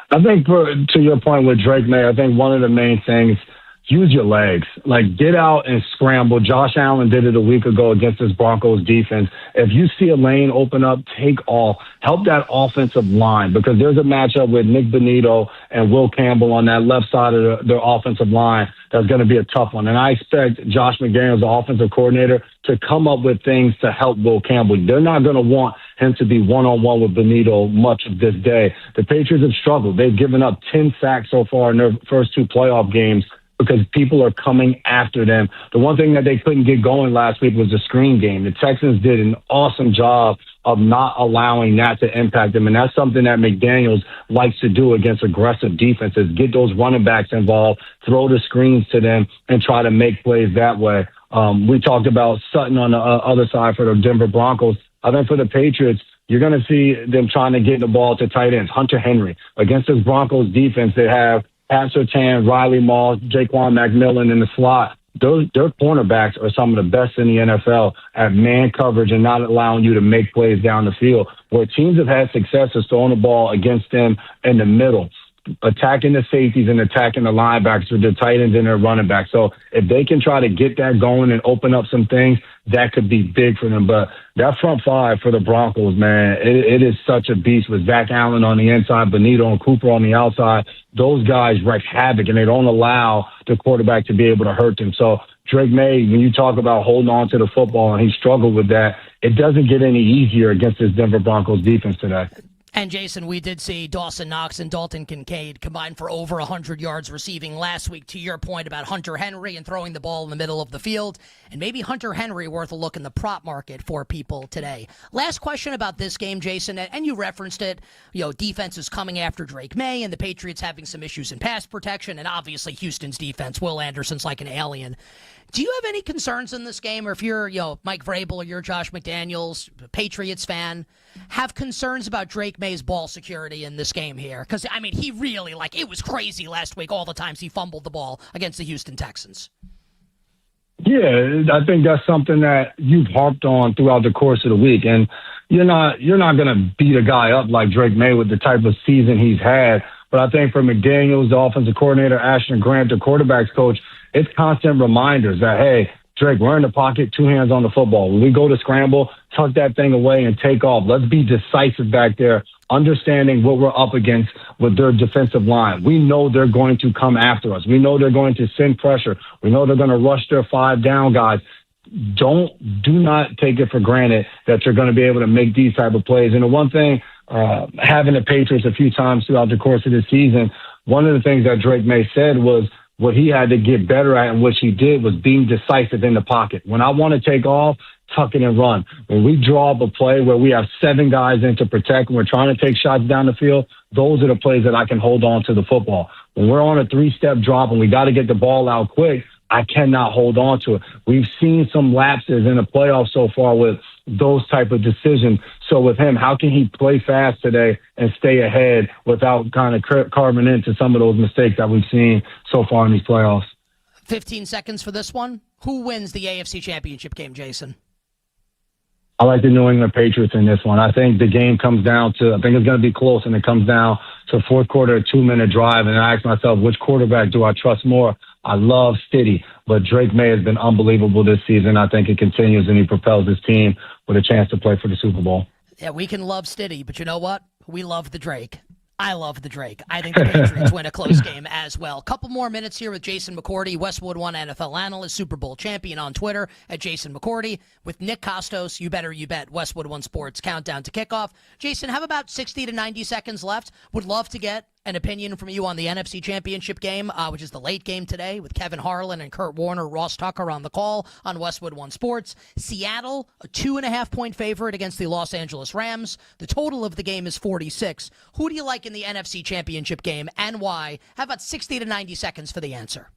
I think to your point with Drake May, I think one of the main things, use your legs. Like, get out and scramble. Josh Allen did it a week ago against this Broncos defense. If you see a lane open up, take off. Help that offensive line, because there's a matchup with Nick Bonito and Will Campbell on that left side of their offensive line that's going to be a tough one. And I expect Josh McDaniels, the offensive coordinator, to come up with things to help Will Campbell. They're not going to want him to be one-on-one with Bonito much of this day. The Patriots have struggled. They've given up 10 sacks so far in their first two playoff games, because people are coming after them. The one thing that they couldn't get going last week was the screen game. The Texans did an awesome job of not allowing that to impact them, and that's something that McDaniels likes to do against aggressive defenses, get those running backs involved, throw the screens to them, and try to make plays that way. We talked about Sutton on the other side for the Denver Broncos. I think for the Patriots, you're going to see them trying to get the ball to tight ends. Hunter Henry. Against this Broncos defense, they have Pat Surtain, Riley Moss, Jaquan McMillan in the slot. Their cornerbacks are some of the best in the NFL at man coverage and not allowing you to make plays down the field. Where teams have had success is throwing the ball against them in the middle, attacking the safeties and attacking the linebackers with their tight ends and their running backs. So if they can try to get that going and open up some things, that could be big for them. But that front five for the Broncos, man, it is such a beast with Zach Allen on the inside, Bonito and Cooper on the outside. Those guys wreak havoc, and they don't allow the quarterback to be able to hurt them. So Drake May, when you talk about holding on to the football, and he struggled with that, it doesn't get any easier against this Denver Broncos defense today. And, Jason, we did see Dawson Knox and Dalton Kincaid combine for over 100 yards receiving last week, to your point about Hunter Henry and throwing the ball in the middle of the field. And maybe Hunter Henry worth a look in the prop market for people today. Last question about this game, Jason, and you referenced it. You know, defense is coming after Drake May, and the Patriots having some issues in pass protection, and obviously Houston's defense, Will Anderson's like an alien. Do you have any concerns in this game, or if you're, Mike Vrabel or you're Josh McDaniels, Patriots fan, have concerns about Drake May's ball security in this game here? Because, I mean, he really, it was crazy last week, all the times he fumbled the ball against the Houston Texans. Yeah, I think that's something that you've harped on throughout the course of the week. And you're not going to beat a guy up like Drake May with the type of season he's had. But I think for McDaniels, the offensive coordinator, Ashton Grant, the quarterback's coach, it's constant reminders that, hey, Drake, we're in the pocket, 2 hands on the football. When we go to scramble, tuck that thing away and take off. Let's be decisive back there, understanding what we're up against with their defensive line. We know they're going to come after us. We know they're going to send pressure. We know they're going to rush their 5 down guys. Do not take it for granted that you're going to be able to make these type of plays. And the one thing, having the Patriots a few times throughout the course of the season, one of the things that Drake May said was what he had to get better at, and what he did was being decisive in the pocket. When I want to take off, tuck it and run. When we draw up a play where we have 7 guys in to protect and we're trying to take shots down the field, those are the plays that I can hold on to the football. When we're on a 3-step drop and we got to get the ball out quick, I cannot hold on to it. We've seen some lapses in the playoffs so far with those type of decisions. So with him, how can he play fast today and stay ahead without kind of carving into some of those mistakes that we've seen so far in these playoffs? 15 seconds for this one. Who wins the AFC Championship game, Jason? I like the New England Patriots in this one. I think the game comes down to, I think it's going to be close, and it comes down to a fourth quarter, a 2-minute drive. And I ask myself, which quarterback do I trust more? I love Stiddy, but Drake May has been unbelievable this season. I think it continues, and he propels his team with a chance to play for the Super Bowl. Yeah, we can love Stiddy, but you know what? We love the Drake. I love the Drake. I think the Patriots win a close game as well. Couple more minutes here with Jason McCourty, Westwood One NFL analyst, Super Bowl champion on Twitter at Jason McCourty. With Nick Kostos, You Better You Bet, Westwood One Sports countdown to kickoff. Jason, have about 60 to 90 seconds left. Would love to get an opinion from you on the NFC Championship game, which is the late game today with Kevin Harlan and Kurt Warner, Ross Tucker on the call on Westwood One Sports. Seattle, a 2.5-point favorite against the Los Angeles Rams. The total of the game is 46. Who do you like in the NFC Championship game and why? How about 60 to 90 seconds for the answer?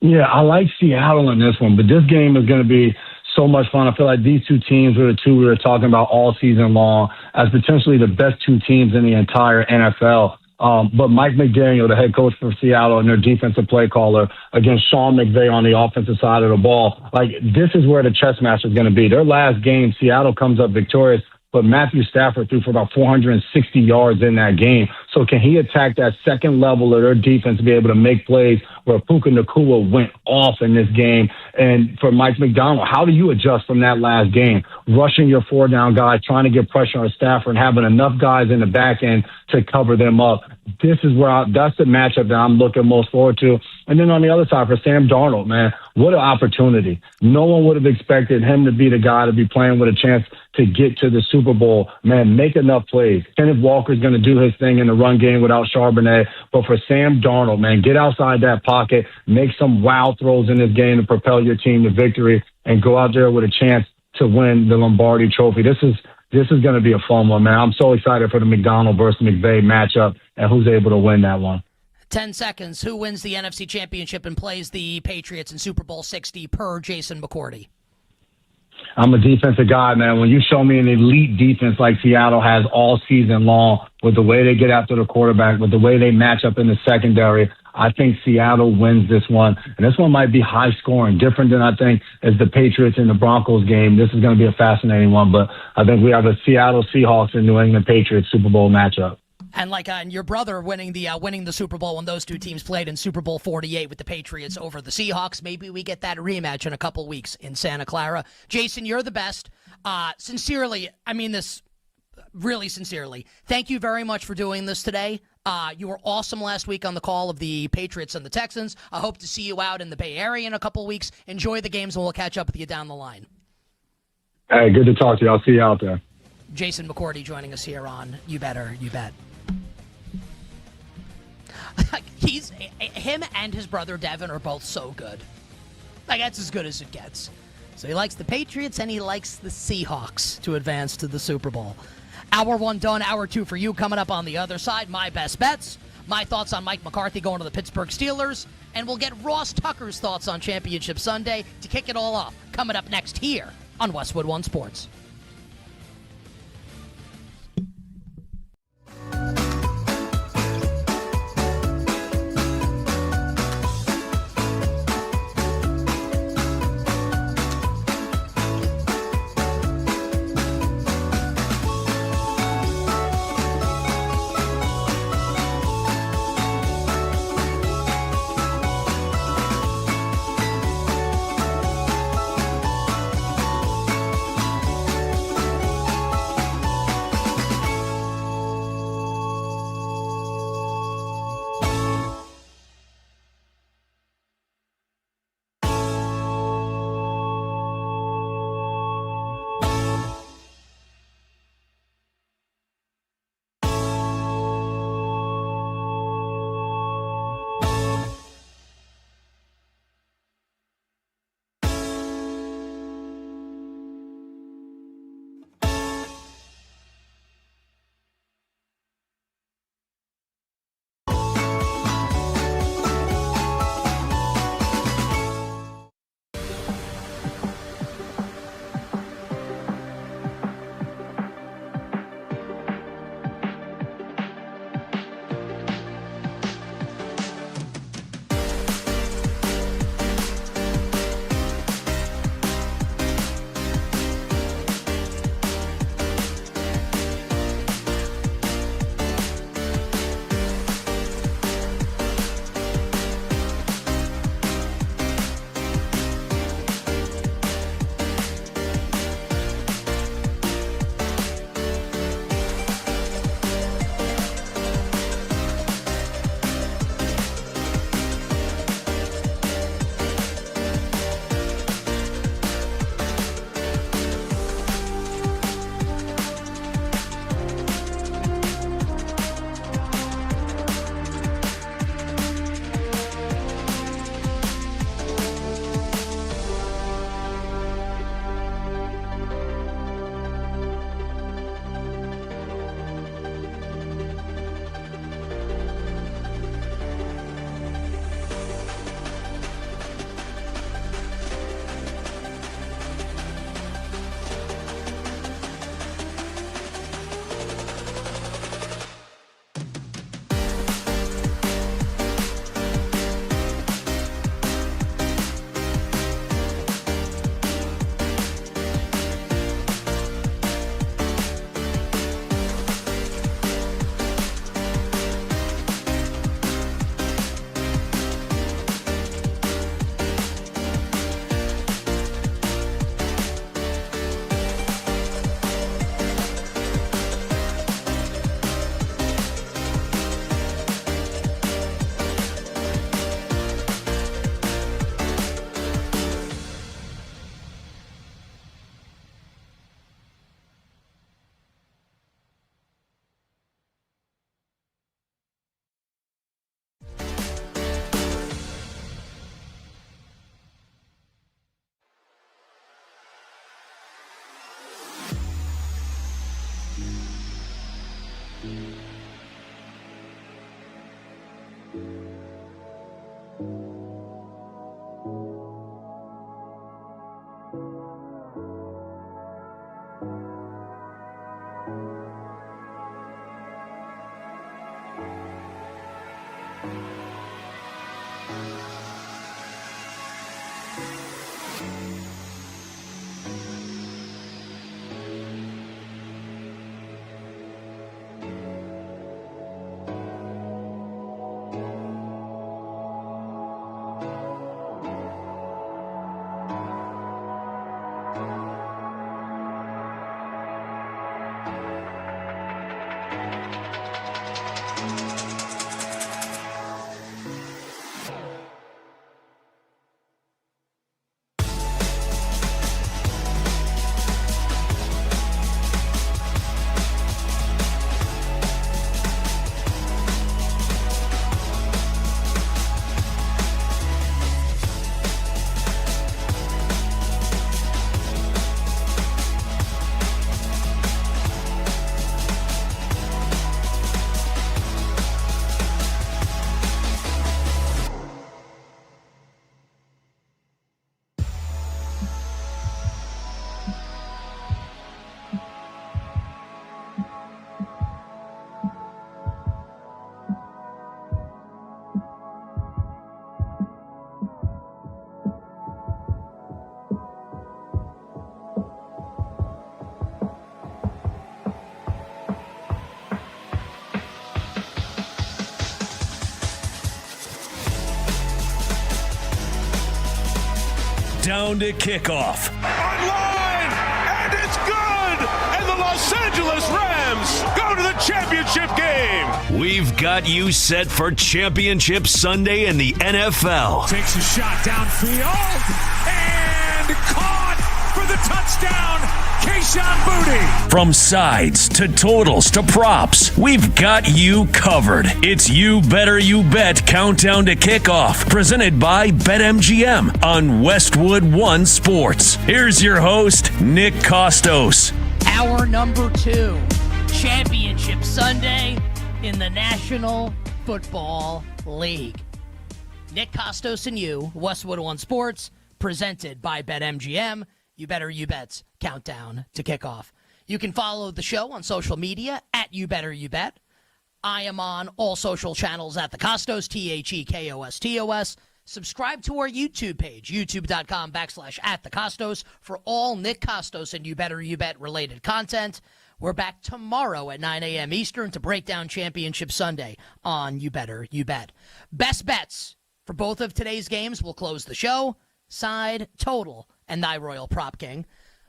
Yeah, I like Seattle in this one, but this game is going to be so much fun. I feel like these two teams are the two we were talking about all season long as potentially the best 2 teams in the entire NFL. But Mike McDaniel, the head coach for Seattle, and their defensive play caller against Sean McVay on the offensive side of the ball, like this is where the chess match is going to be. Their last game, Seattle comes up victorious, but Matthew Stafford threw for about 460 yards in that game. So can he attack that second level of their defense to be able to make plays where Puka Nacua went off in this game? And for Mike McDonald, how do you adjust from that last game? Rushing your 4-down guys, trying to get pressure on Stafford, and having enough guys in the back end to cover them up. This is where that's the matchup that I'm looking most forward to. And then on the other side, for Sam Darnold, man, what an opportunity. No one would have expected him to be the guy to be playing with a chance to get to the Super Bowl. Man, make enough plays. Kenneth Walker's going to do his thing in the run game without Charbonnet. But for Sam Darnold, man, get outside that pocket, make some wow throws in this game to propel your team to victory, and go out there with a chance to win the Lombardi Trophy. This is going to be a fun one, man. I'm so excited for the McDonald versus McVay matchup and who's able to win that one. 10 seconds. Who wins the NFC Championship and plays the Patriots in Super Bowl 60 per Jason McCourty? I'm a defensive guy, man. When you show me an elite defense like Seattle has all season long, with the way they get after the quarterback, with the way they match up in the secondary, I think Seattle wins this one. And this one might be high scoring, different than I think as the Patriots and the Broncos game. This is going to be a fascinating one, but I think we have a Seattle Seahawks and New England Patriots Super Bowl matchup. And and your brother winning the Super Bowl when those two teams played in Super Bowl 48 with the Patriots over the Seahawks. Maybe we get that rematch in a couple weeks in Santa Clara. Jason, you're the best. Sincerely, I mean this really sincerely. Thank you very much for doing this today. You were awesome last week on the call of the Patriots and the Texans. I hope to see you out in the Bay Area in a couple weeks. Enjoy the games, and we'll catch up with you down the line. Hey, good to talk to you. I'll see you out there. Jason McCourty joining us here on You Better You Bet. Him and his brother Devin are both so good. That's as good as it gets. So he likes the Patriots and he likes the Seahawks to advance to the Super Bowl. Hour 1 done, hour 2 for you. Coming up on the other side, my best bets, my thoughts on Mike McCarthy going to the Pittsburgh Steelers, and we'll get Ross Tucker's thoughts on Championship Sunday to kick it all off. Coming up next here on Westwood One Sports. Countdown to Kickoff. Online, and it's good! And the Los Angeles Rams go to the championship game! We've got you set for Championship Sunday in the NFL. Takes a shot downfield and caught for the touchdown. Kayshon Boutte. From sides to totals to props, we've got you covered. It's You Better You Bet Countdown to Kickoff, presented by BetMGM on Westwood One Sports. Here's your host, Nick Kostos. Hour number 2, Championship Sunday in the National Football League. Nick Kostos and you, Westwood One Sports, presented by BetMGM. You Better You Bet's Countdown to Kickoff. You can follow the show on social media at You Better You Bet. I am on all social channels at the Kostos, TheKostos. Subscribe to our YouTube page, youtube.com/@thekostos for all Nick Kostos and You Better You Bet related content. We're back tomorrow at 9 a.m. Eastern to break down Championship Sunday on You Better You Bet. Best bets for both of today's games will close the show. Side, total, and thy Royal Prop King.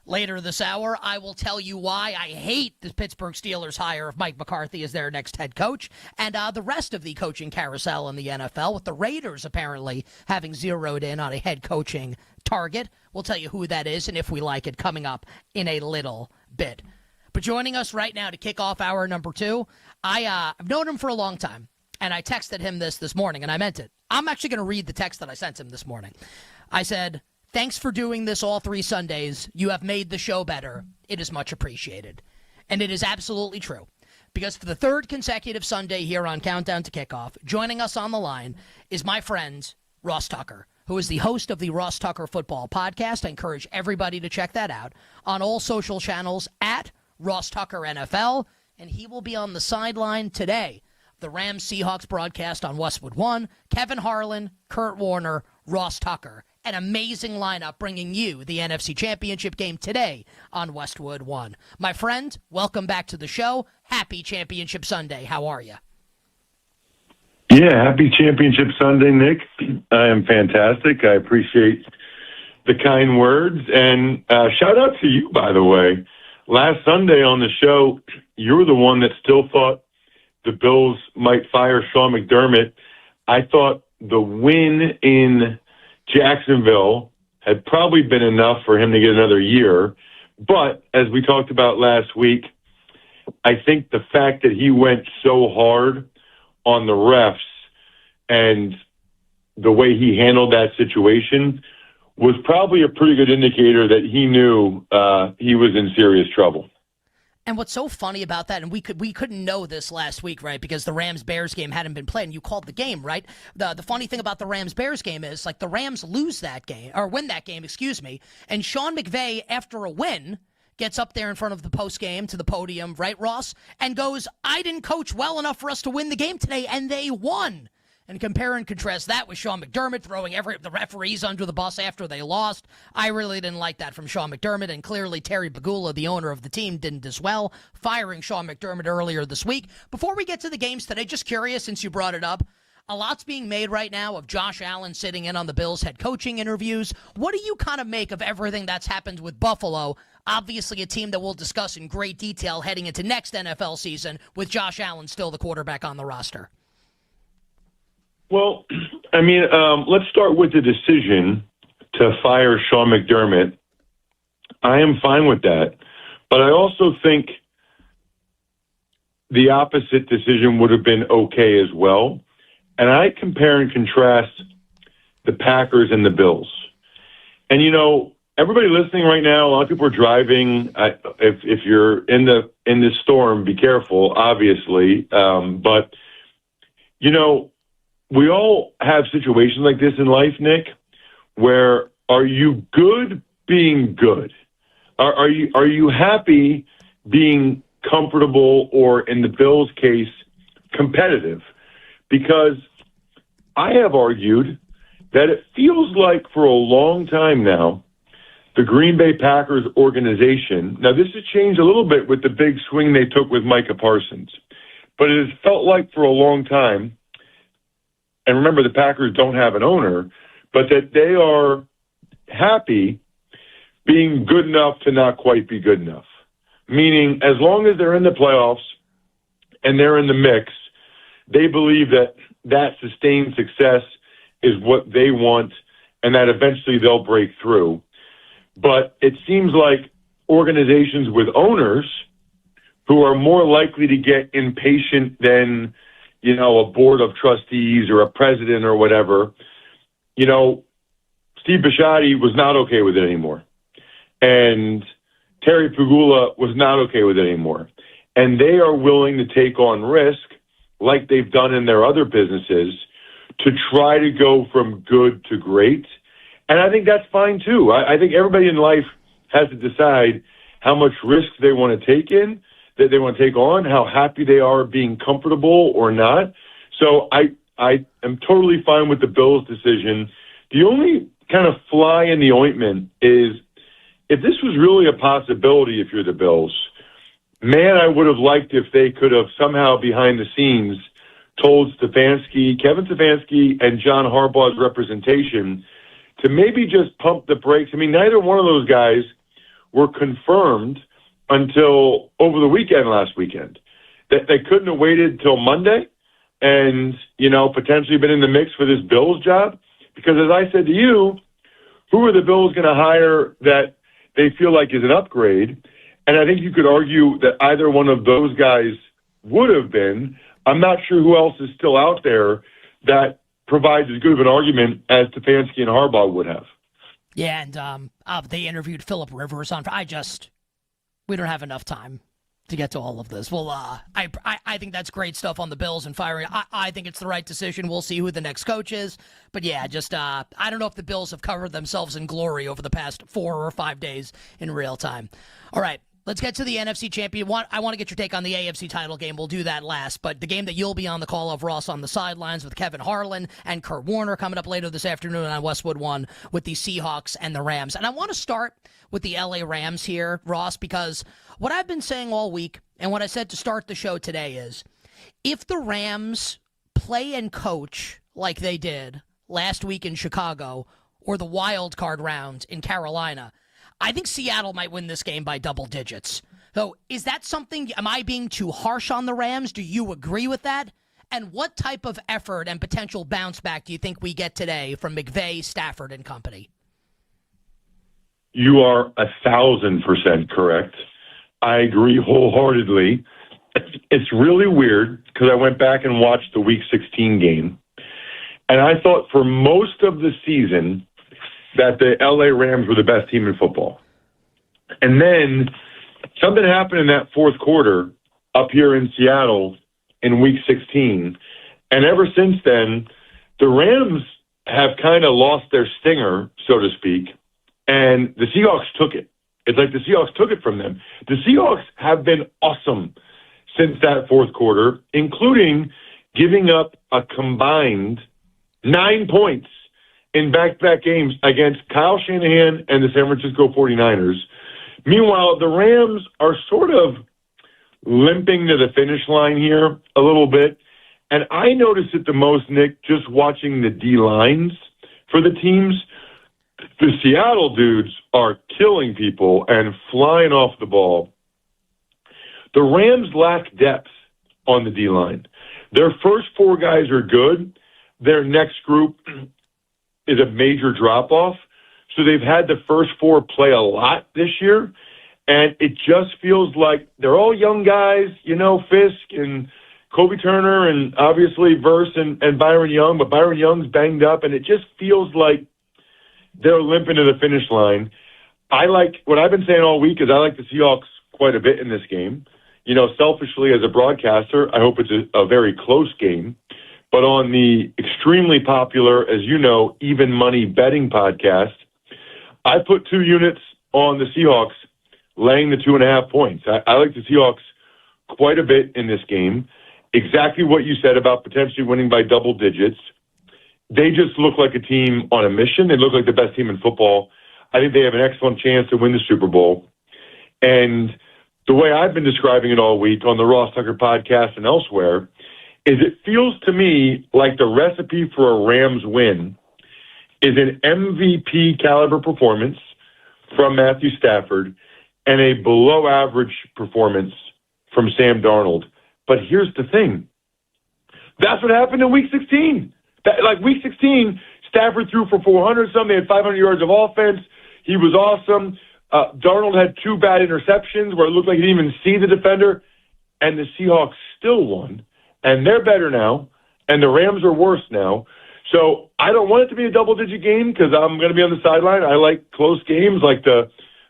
Later this hour, I will tell you why I hate the Pittsburgh Steelers hire of Mike McCarthy as their next head coach, and the rest of the coaching carousel in the NFL, with the Raiders apparently having zeroed in on a head coaching target. We'll tell you who that is and if we like it coming up in a little bit. But joining us right now to kick off hour number 2, I've known him for a long time, and I texted him this morning, and I meant it. I'm actually going to read the text that I sent him this morning. I said, "Thanks for doing this all 3 Sundays. You have made the show better. It is much appreciated." And it is absolutely true. Because for the 3rd consecutive Sunday here on Countdown to Kickoff, joining us on the line is my friend, Ross Tucker, who is the host of the Ross Tucker Football Podcast. I encourage everybody to check that out on all social channels at Ross Tucker NFL. And he will be on the sideline today. The Rams-Seahawks broadcast on Westwood One. Kevin Harlan, Kurt Warner, Ross Tucker. An amazing lineup bringing you the NFC Championship game today on Westwood One. My friend, welcome back to the show. Happy Championship Sunday. How are you? Yeah, happy Championship Sunday, Nick. I am fantastic. I appreciate the kind words. And shout out to you, by the way. Last Sunday on the show, you were the one that still thought the Bills might fire Sean McDermott. I thought the win in Jacksonville had probably been enough for him to get another year. But as we talked about last week, I think the fact that he went so hard on the refs and the way he handled that situation was probably a pretty good indicator that he knew he was in serious trouble. And what's so funny about that, and we couldn't know this last week, right? Because the Rams-Bears game hadn't been played, and you called the game, right? The funny thing about the Rams-Bears game is, like, the Rams lose that game, or win that game, and Sean McVay, after a win, gets up there in front of the post-game to the podium, right, Ross, and goes, "I didn't coach well enough for us to win the game today," and they won. And compare and contrast that with Sean McDermott throwing the referees under the bus after they lost. I really didn't like that from Sean McDermott, and clearly Terry Pegula, the owner of the team, didn't as well, firing Sean McDermott earlier this week. Before we get to the games today, just curious, since you brought it up, a lot's being made right now of Josh Allen sitting in on the Bills' head coaching interviews. What do you kind of make of everything that's happened with Buffalo? Obviously a team that we'll discuss in great detail heading into next NFL season with Josh Allen still the quarterback on the roster. Well, I mean, let's start with the decision to fire Sean McDermott. I am fine with that. But I also think the opposite decision would have been okay as well. And I compare and contrast the Packers and the Bills. And, you know, everybody listening right now, a lot of people are driving. If you're in this storm, be careful, obviously. But, you know, we all have situations like this in life, Nick, where are you good being good? Are you happy being comfortable, or in the Bills' case, competitive? Because I have argued that it feels like for a long time now, the Green Bay Packers organization, now this has changed a little bit with the big swing they took with Micah Parsons, but it has felt like for a long time, and remember the Packers don't have an owner, but that they are happy being good enough to not quite be good enough. Meaning, as long as they're in the playoffs and they're in the mix, they believe that sustained success is what they want and that eventually they'll break through. But it seems like organizations with owners who are more likely to get impatient than, a board of trustees or a president or whatever, Steve Bisciotti was not okay with it anymore. And Terry Pegula was not okay with it anymore. And they are willing to take on risk, like they've done in their other businesses, to try to go from good to great. And I think that's fine, too. I think everybody in life has to decide how much risk they want to take that they want to take on, how happy they are being comfortable or not. So I am totally fine with the Bills' decision. The only kind of fly in the ointment is if this was really a possibility, if you're the Bills, man, I would have liked if they could have somehow behind the scenes told Kevin Stefanski and John Harbaugh's representation to maybe just pump the brakes. I mean, neither one of those guys were confirmed until over the weekend last weekend. That they couldn't have waited till Monday and, potentially been in the mix for this Bills job. Because as I said to you, who are the Bills going to hire that they feel like is an upgrade? And I think you could argue that either one of those guys would have been. I'm not sure who else is still out there that provides as good of an argument as Stefanski and Harbaugh would have. Yeah, and they interviewed Phillip Rivers on. We don't have enough time to get to all of this. Well, I think that's great stuff on the Bills and firing. I think it's the right decision. We'll see who the next coach is. But yeah, I don't know if the Bills have covered themselves in glory over the past 4 or 5 days in real time. All right, let's get to the NFC champion. I want to get your take on the AFC title game. We'll do that last. But the game that you'll be on the call of, Ross, on the sidelines with Kevin Harlan and Kurt Warner coming up later this afternoon on Westwood One with the Seahawks and the Rams. And I want to start with the LA Rams here, Ross, because what I've been saying all week and what I said to start the show today is if the Rams play and coach like they did last week in Chicago or the wild card round in Carolina, I think Seattle might win this game by double digits. So is that something, am I being too harsh on the Rams? Do you agree with that? And what type of effort and potential bounce back do you think we get today from McVay, Stafford, and company? You are 1,000% correct. I agree wholeheartedly. It's really weird because I went back and watched the Week 16 game, and I thought for most of the season that the LA Rams were the best team in football. And then something happened in that fourth quarter up here in Seattle in Week 16, and ever since then, the Rams have kind of lost their stinger, so to speak, and the Seahawks took it. It's like the Seahawks took it from them. The Seahawks have been awesome since that fourth quarter, including giving up a combined 9 points in back-to-back games against Kyle Shanahan and the San Francisco 49ers. Meanwhile, the Rams are sort of limping to the finish line here a little bit. And I noticed it the most, Nick, just watching the D-lines for the teams. The Seattle dudes are killing people and flying off the ball. The Rams lack depth on the D-line. Their first 4 guys are good. Their next group is a major drop-off. So they've had the first 4 play a lot this year. And it just feels like they're all young guys, Fisk and Kobe Turner and obviously Verse and Byron Young. But Byron Young's banged up, and it just feels like they're limping to the finish line. What I've been saying all week is I like the Seahawks quite a bit in this game. Selfishly as a broadcaster, I hope it's a very close game. But on the extremely popular, as you know, Even Money betting podcast, I put 2 units on the Seahawks laying the 2.5 points. I like the Seahawks quite a bit in this game. Exactly what you said about potentially winning by double digits. They just look like a team on a mission. They look like the best team in football. I think they have an excellent chance to win the Super Bowl. And the way I've been describing it all week on the Ross Tucker podcast and elsewhere is it feels to me like the recipe for a Rams win is an MVP caliber performance from Matthew Stafford and a below average performance from Sam Darnold. But here's the thing. That's what happened in Week 16. Week 16, Stafford threw for 400-something. They had 500 yards of offense. He was awesome. Darnold had 2 bad interceptions where it looked like he didn't even see the defender. And the Seahawks still won. And they're better now. And the Rams are worse now. So I don't want it to be a double-digit game because I'm going to be on the sideline. I like close games like the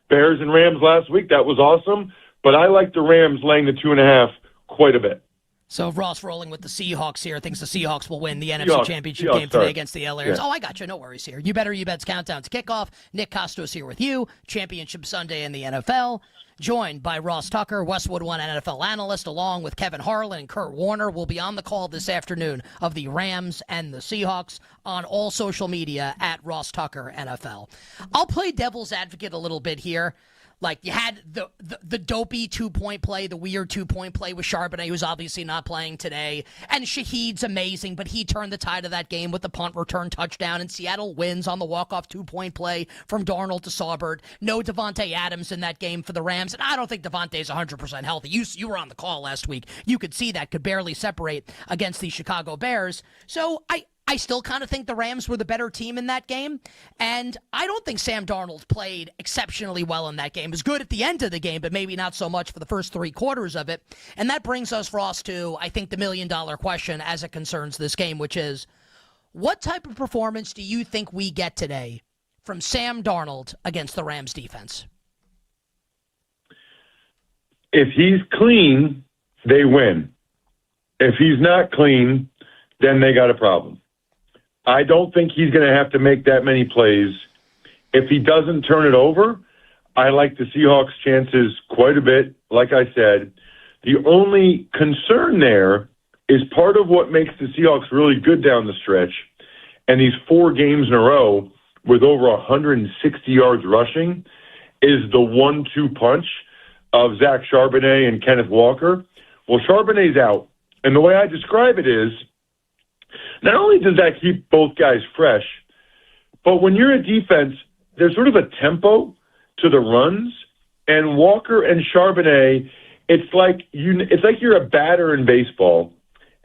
Bears and Rams last week. That was awesome. But I like the Rams laying the 2.5 quite a bit. So Ross rolling with the Seahawks here, thinks the Seahawks will win the NFC Championship game today against the LA Rams. Yeah. Oh, I got you. No worries here. You Bet's Countdown to Kickoff. Nick Kostos here with you. Championship Sunday in the NFL. Joined by Ross Tucker, Westwood One NFL analyst, along with Kevin Harlan and Kurt Warner. Will be on the call this afternoon of the Rams and the Seahawks on all social media at Ross Tucker NFL. I'll play devil's advocate a little bit here. Like, you had the dopey 2-point play, the weird 2-point play with Charbonnet, who's obviously not playing today. And Shaheed's amazing, but he turned the tide of that game with the punt return touchdown. And Seattle wins on the walk-off 2-point play from Darnold to Saubert. No Devontae Adams in that game for the Rams. And I don't think Devontae's 100% healthy. You were on the call last week. You could see that could barely separate against the Chicago Bears. So I still kind of think the Rams were the better team in that game, and I don't think Sam Darnold played exceptionally well in that game. He was good at the end of the game, but maybe not so much for the first 3 quarters of it. And that brings us, Ross, to, I think, the million-dollar question as it concerns this game, which is, what type of performance do you think we get today from Sam Darnold against the Rams defense? If he's clean, they win. If he's not clean, then they got a problem. I don't think he's going to have to make that many plays. If he doesn't turn it over, I like the Seahawks' chances quite a bit. Like I said, the only concern there is part of what makes the Seahawks really good down the stretch, and these 4 games in a row with over 160 yards rushing is the 1-2 punch of Zach Charbonnet and Kenneth Walker. Well, Charbonnet's out, and the way I describe it is, not only does that keep both guys fresh, but when you're a defense, there's sort of a tempo to the runs, and Walker and Charbonnet, it's like you're a batter in baseball,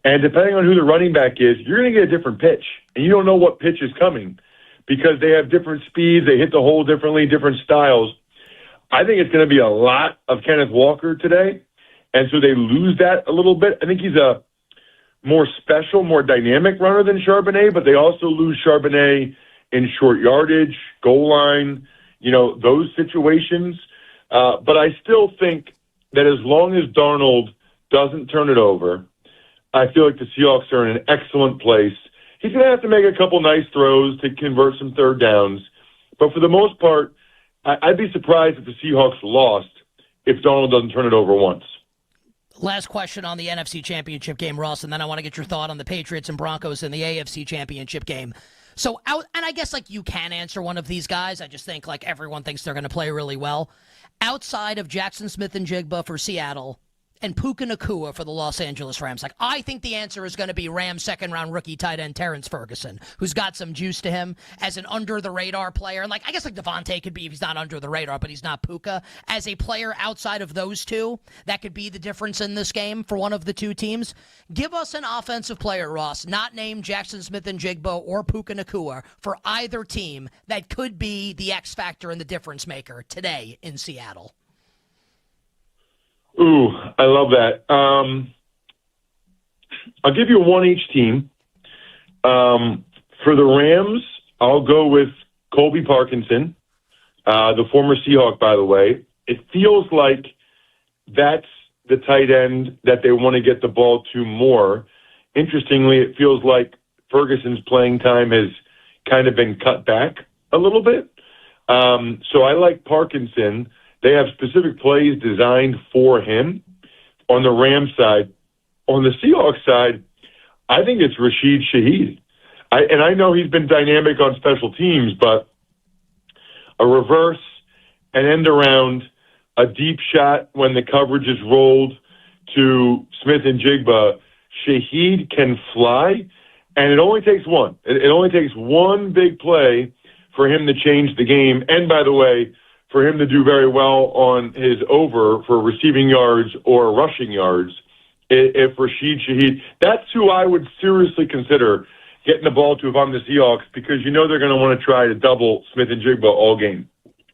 and depending on who the running back is, you're going to get a different pitch, and you don't know what pitch is coming because they have different speeds, they hit the hole differently, different styles. I think it's going to be a lot of Kenneth Walker today, and so they lose that a little bit. I think he's a more special, more dynamic runner than Charbonnet, but they also lose Charbonnet in short yardage, goal line, those situations. But I still think that as long as Darnold doesn't turn it over, I feel like the Seahawks are in an excellent place. He's going to have to make a couple nice throws to convert some third downs. But for the most part, I'd be surprised if the Seahawks lost if Darnold doesn't turn it over once. Last question on the NFC Championship game, Ross, and then I want to get your thought on the Patriots and Broncos in the AFC Championship game. So, and I guess you can answer one of these guys. I just think everyone thinks they're going to play really well. Outside of Jackson Smith and Jigba for Seattle and Puka Nacua for the Los Angeles Rams, I think the answer is going to be Rams second-round rookie tight end Terrence Ferguson, who's got some juice to him as an under-the-radar player. And I guess Devontae could be if he's not under the radar, but he's not Puka. As a player outside of those two, that could be the difference in this game for one of the two teams. Give us an offensive player, Ross, not named Jackson Smith and Jigba or Puka Nacua, for either team that could be the X factor and the difference maker today in Seattle. Ooh, I love that. I'll give you one each team. For the Rams, I'll go with Colby Parkinson, the former Seahawk, by the way. It feels like that's the tight end that they want to get the ball to more. Interestingly, it feels like Ferguson's playing time has kind of been cut back a little bit. So I like Parkinson. They have specific plays designed for him on the Rams side. On the Seahawks side, I think it's Rashid Shaheed. I know he's been dynamic on special teams, but a reverse, an end around, a deep shot when the coverage is rolled to Smith and Jigba, Shaheed can fly. And it only takes one. It only takes one big play for him to change the game. And, by the way, for him to do very well on his over for receiving yards or rushing yards. If Rashid Shaheed, that's who I would seriously consider getting the ball to if I'm the Seahawks, because you know they're going to want to try to double Smith and Jigba all game.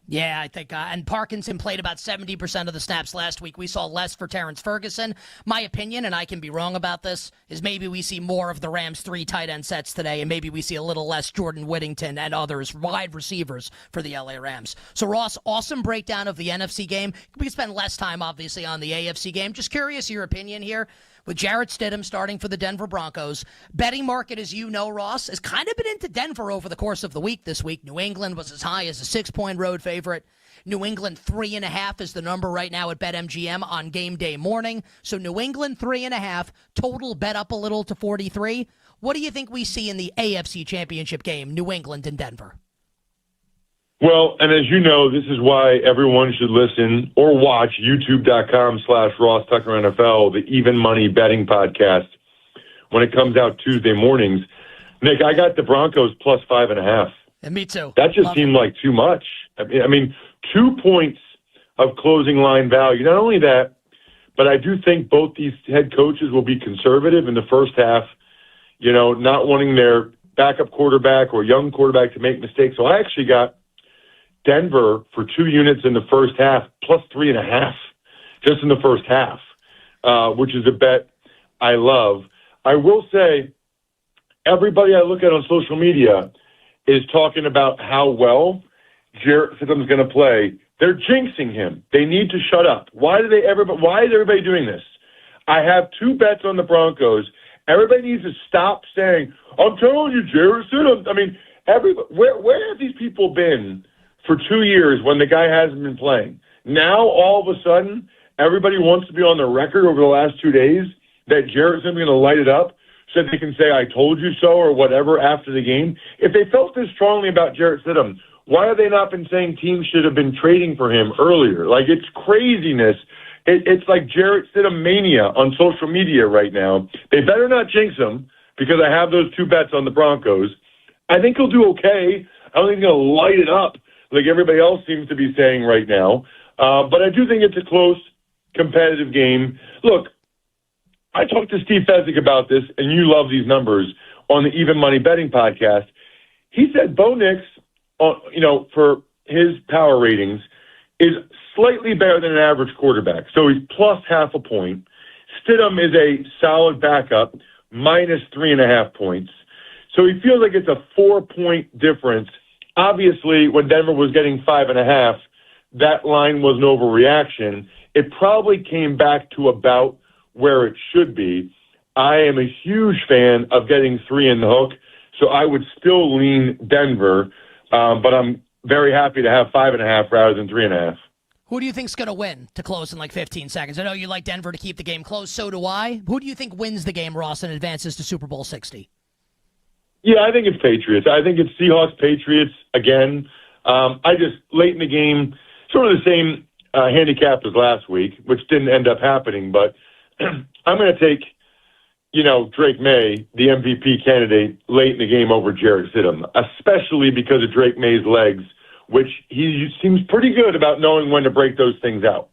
Yeah, I think, and Parkinson played about 70% of the snaps last week. We saw less for Terrence Ferguson. My opinion, and I can be wrong about this, is maybe we see more of the Rams' 3 tight end sets today, and maybe we see a little less Jordan Whittington and others, wide receivers for the LA Rams. So, Ross, awesome breakdown of the NFC game. We can spend less time, obviously, on the AFC game. Just curious your opinion here. With Jarrett Stidham starting for the Denver Broncos, betting market, as you know, Ross, has kind of been into Denver over the course of the week this week. New England was as high as a 6-point road favorite. New England 3.5 is the number right now at BetMGM on game day morning. So New England 3.5, total bet up a little to 43. What do you think we see in the AFC Championship game, New England and Denver? Well, and as you know, this is why everyone should listen or watch youtube.com/Ross Tucker NFL, the Even Money Betting Podcast, when it comes out Tuesday mornings. Nick, I got the Broncos plus 5.5. And me too. That just seemed like too much. I mean, 2 points of closing line value. Not only that, but I do think both these head coaches will be conservative in the first half, you know, not wanting their backup quarterback or young quarterback to make mistakes. So I actually got Denver for 2 units in the first half, plus 3.5 just in the first half, which is a bet I love. I will say everybody I look at on social media is talking about how well Jarrett Stidham's going to play. They're jinxing him. They need to shut up. Why is everybody doing this? I have 2 bets on the Broncos. Everybody needs to stop saying, I'm telling you, Jarrett Stidham. I mean, where have these people been for 2 years when the guy hasn't been playing? Now, all of a sudden, everybody wants to be on the record over the last 2 days that Jarrett Stidham's going to light it up so they can say, I told you so, or whatever after the game. If they felt this strongly about Jarrett Stidham, why have they not been saying teams should have been trading for him earlier? Like, it's craziness. It's like Jarrett Stidham mania on social media right now. They better not jinx him, because I have those 2 bets on the Broncos. I think he'll do okay. I don't think he'll light it up like everybody else seems to be saying right now. But I do think it's a close, competitive game. Look, I talked to Steve Fezzik about this, and you love these numbers, on the Even Money Betting Podcast. He said Bo Nix, for his power ratings, is slightly better than an average quarterback. So he's plus 0.5 point. Stidham is a solid backup, minus 3.5 points. So he feels like it's a 4-point difference. Obviously, when Denver was getting 5.5, that line was an overreaction. It probably came back to about where it should be. I am a huge fan of getting 3 in the hook, so I would still lean Denver, but I'm very happy to have 5.5 rather than 3.5. Who do you think's going to win to close in like 15 seconds? I know you like Denver to keep the game close, so do I. Who do you think wins the game, Ross, and advances to Super Bowl 60? Yeah, I think it's Patriots. I think it's Seahawks-Patriots again. Late in the game, sort of the same handicap as last week, which didn't end up happening, but I'm going to take, Drake May, the MVP candidate, late in the game over Jarrett Stidham, especially because of Drake May's legs, which he seems pretty good about knowing when to break those things out.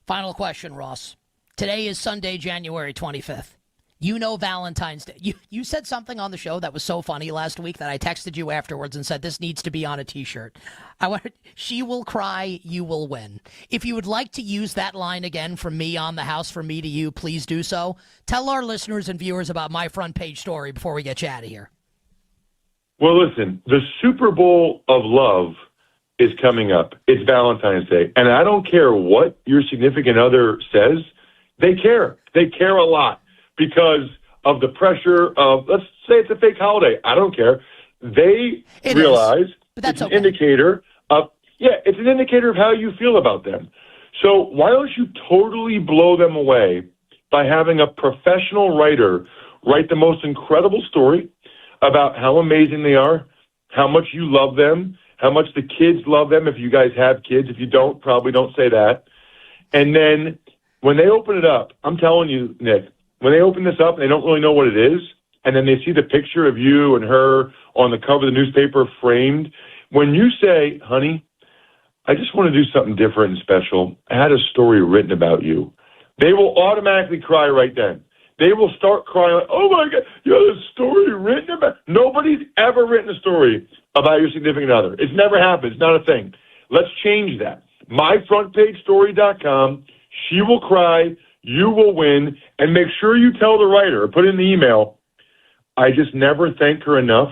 Final question, Ross. Today is Sunday, January 25th. You know Valentine's Day. You said something on the show that was so funny last week that I texted you afterwards and said this needs to be on a T-shirt. She will cry, you will win. If you would like to use that line again from me on the house, from me to you, please do so. Tell our listeners and viewers about my front page story before we get you out of here. Well, listen, the Super Bowl of love is coming up. It's Valentine's Day. And I don't care what your significant other says. They care. They care a lot. Because of the pressure of, let's say it's a fake holiday. I don't care. They realize it's an indicator of, it's an indicator of how you feel about them. So why don't you totally blow them away by having a professional writer write the most incredible story about how amazing they are, how much you love them, how much the kids love them. If you guys have kids, if you don't, probably don't say that. And then when they open it up, I'm telling you, Nick, when they open this up and they don't really know what it is, and then they see the picture of you and her on the cover of the newspaper framed. When you say, honey, I just want to do something different and special, I had a story written about you, they will automatically cry right then. They will start crying, like, oh my God, you have a story written about. Nobody's ever written a story about your significant other. It's never happened. It's not a thing. Let's change that. MyFrontPageStory.com. She will cry. You will win. And make sure you tell the writer, or put in the email, I just never thank her enough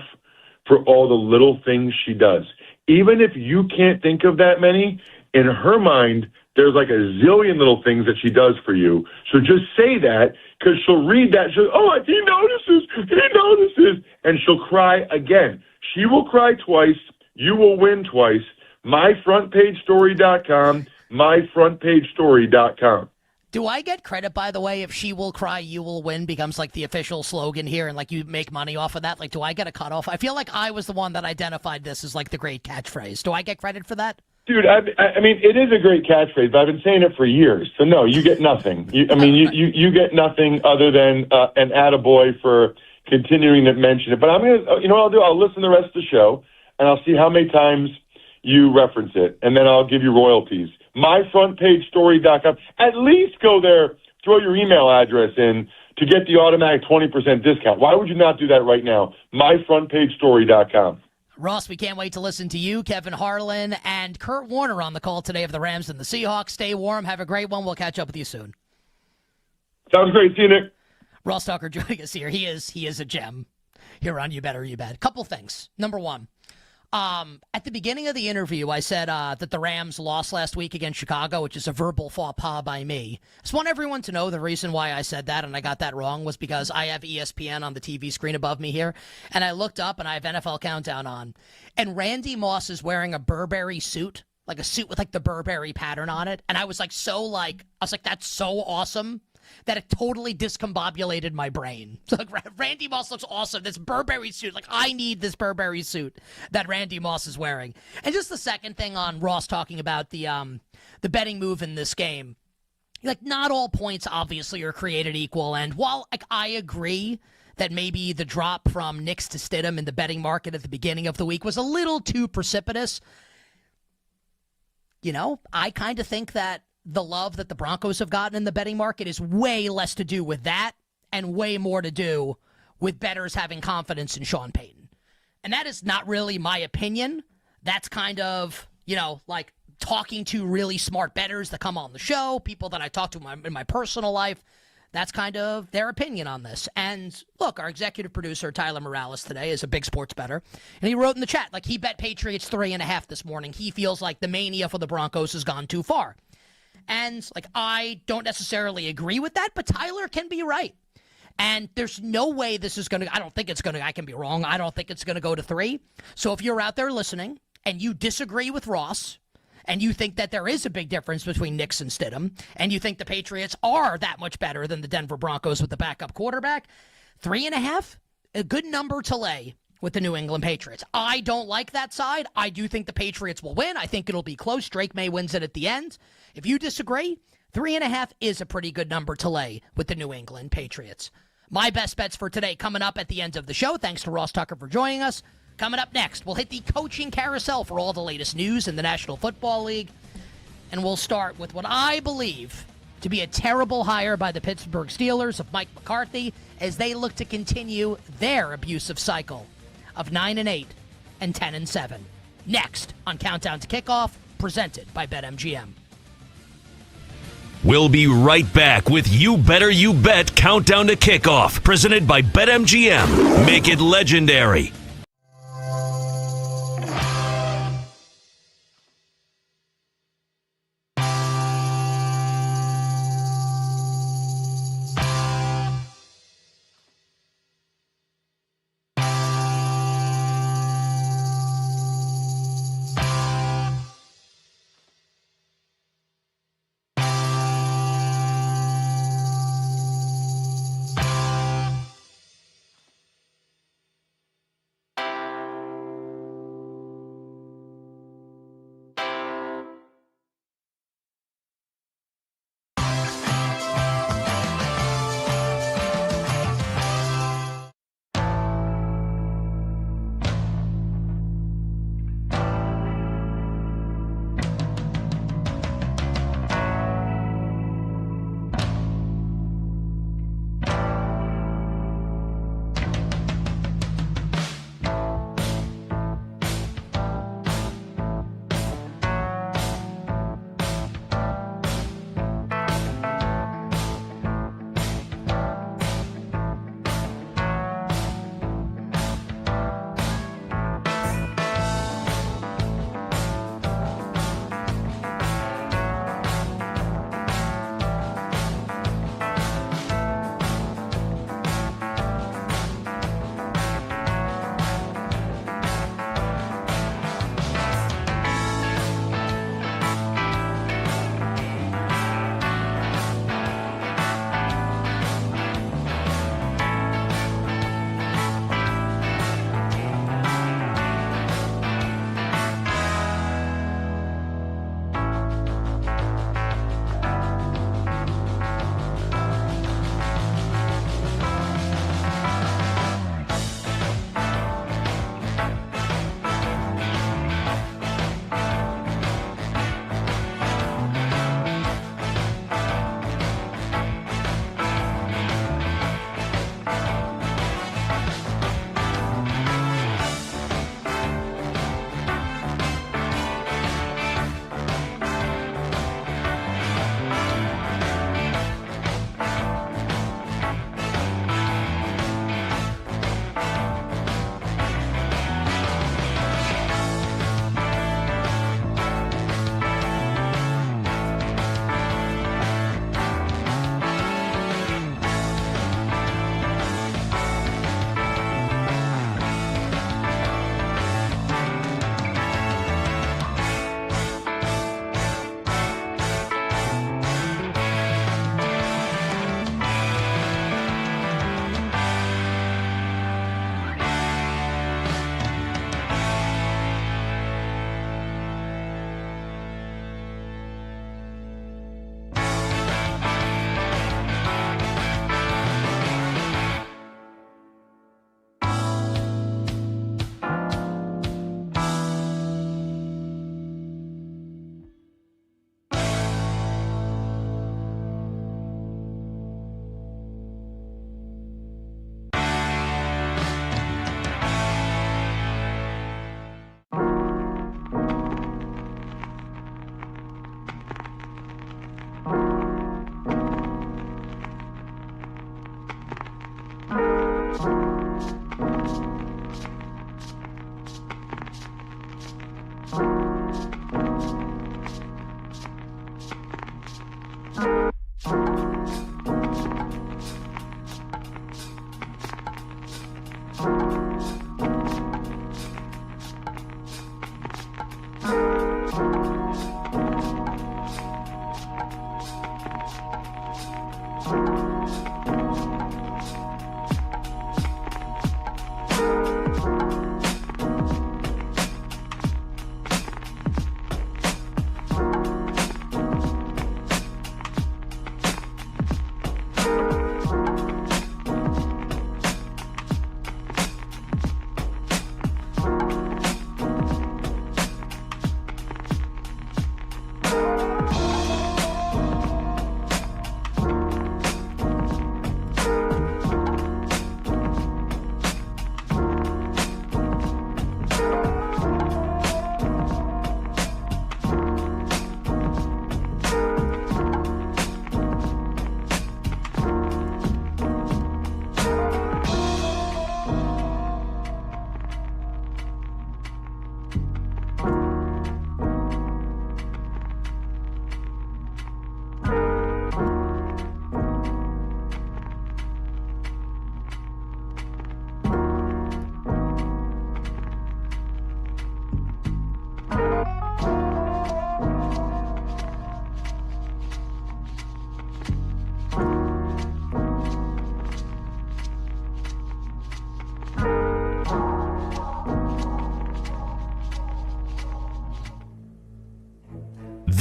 for all the little things she does. Even if you can't think of that many, in her mind, there's like a zillion little things that she does for you. So just say that, because she'll read that. She'll, oh, he notices, and she'll cry again. She will cry twice. You will win twice. MyFrontPageStory.com, MyFrontPageStory.com. Do I get credit, by the way, if she will cry, you will win becomes like the official slogan here and like you make money off of that? Like, do I get a cutoff? I feel like I was the one that identified this as like the great catchphrase. Do I get credit for that? Dude, I mean, it is a great catchphrase, but I've been saying it for years. So no, you get nothing. You get nothing other than an attaboy for continuing to mention it. But I'm going to, you know what I'll do? I'll listen to the rest of the show, and I'll see how many times you reference it, and then I'll give you royalties. MyFrontPageStory.com. At least go there, throw your email address in to get the automatic 20% discount. Why would you not do that right now? MyFrontPageStory.com. Ross, we can't wait to listen to you, Kevin Harlan, and Kurt Warner on the call today of the Rams and the Seahawks. Stay warm. Have a great one. We'll catch up with you soon. Sounds great. See you, Nick. Ross Tucker joining us here. He is a gem here on You Better You Bet. Couple things. Number one, at the beginning of the interview, I said that the Rams lost last week against Chicago, which is a verbal faux pas by me. I just want everyone to know the reason why I said that and I got that wrong was because I have ESPN on the TV screen above me here, and I looked up and I have NFL Countdown on, and Randy Moss is wearing a Burberry suit, like a suit with like the Burberry pattern on it, and I was like, that's so awesome that it totally discombobulated my brain. So like, Randy Moss looks awesome. This Burberry suit, like I need this Burberry suit that Randy Moss is wearing. And just the second thing on Ross talking about the betting move in this game, like not all points obviously are created equal. And while like I agree that maybe the drop from Knicks to Stidham in the betting market at the beginning of the week was a little too precipitous, you know, I kind of think that the love that the Broncos have gotten in the betting market is way less to do with that and way more to do with bettors having confidence in Sean Payton. And that is not really my opinion. That's kind of, you know, like talking to really smart bettors that come on the show, people that I talk to in my personal life. That's kind of their opinion on this. And look, our executive producer, Tyler Morales, today is a big sports bettor. And he wrote in the chat, like he bet Patriots 3.5 this morning. He feels like the mania for the Broncos has gone too far. And, like, I don't necessarily agree with that, but Tyler can be right. And there's no way this is going to, I don't think it's going to, I can be wrong, I don't think it's going to go to 3. So if you're out there listening and you disagree with Ross and you think that there is a big difference between Knicks and Stidham and you think the Patriots are that much better than the Denver Broncos with the backup quarterback, 3.5, a good number to lay with the New England Patriots. I don't like that side. I do think the Patriots will win. I think it'll be close. Drake May wins it at the end. If you disagree, 3.5 is a pretty good number to lay with the New England Patriots. My best bets for today coming up at the end of the show. Thanks to Ross Tucker for joining us. Coming up next, we'll hit the coaching carousel for all the latest news in the National Football League. And we'll start with what I believe to be a terrible hire by the Pittsburgh Steelers of Mike McCarthy as they look to continue their abusive cycle of 9-8 and 10-7. Next on Countdown to Kickoff, presented by BetMGM. We'll be right back with You Better You Bet Countdown to Kickoff, presented by BetMGM. Make it legendary.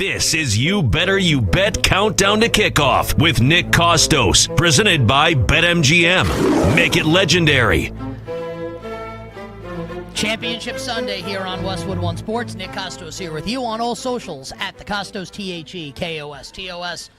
This is You Better You Bet Countdown to Kickoff with Nick Kostos, presented by BetMGM. Make it legendary. Championship Sunday here on Westwood One Sports. Nick Kostos here with you on all socials at the Kostos, TheKostos.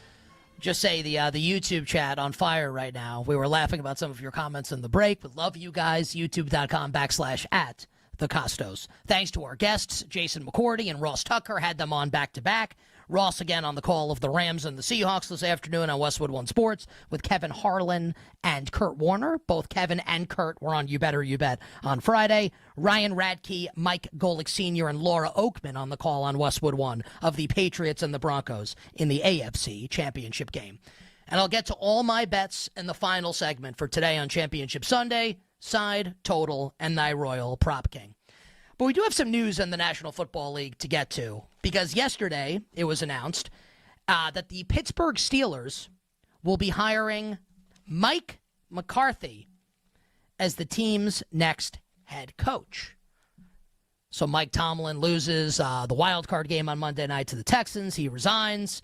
Just say the YouTube chat on fire right now. We were laughing about some of your comments in the break. We love you guys. YouTube.com/at the Kostos. Thanks to our guests, Jason McCourty and Ross Tucker. Had them on back-to-back. Ross again on the call of the Rams and the Seahawks this afternoon on Westwood One Sports with Kevin Harlan and Kurt Warner. Both Kevin and Kurt were on You Better You Bet on Friday. Ryan Radke, Mike Golick Sr., and Laura Oakman on the call on Westwood One of the Patriots and the Broncos in the AFC Championship game. And I'll get to all my bets in the final segment for today on Championship Sunday, side, total, and thy royal prop king. But we do have some news in the National Football League to get to, because yesterday it was announced that the Pittsburgh Steelers will be hiring Mike McCarthy as the team's next head coach. So Mike Tomlin loses the wild card game on Monday night to the Texans. He resigns,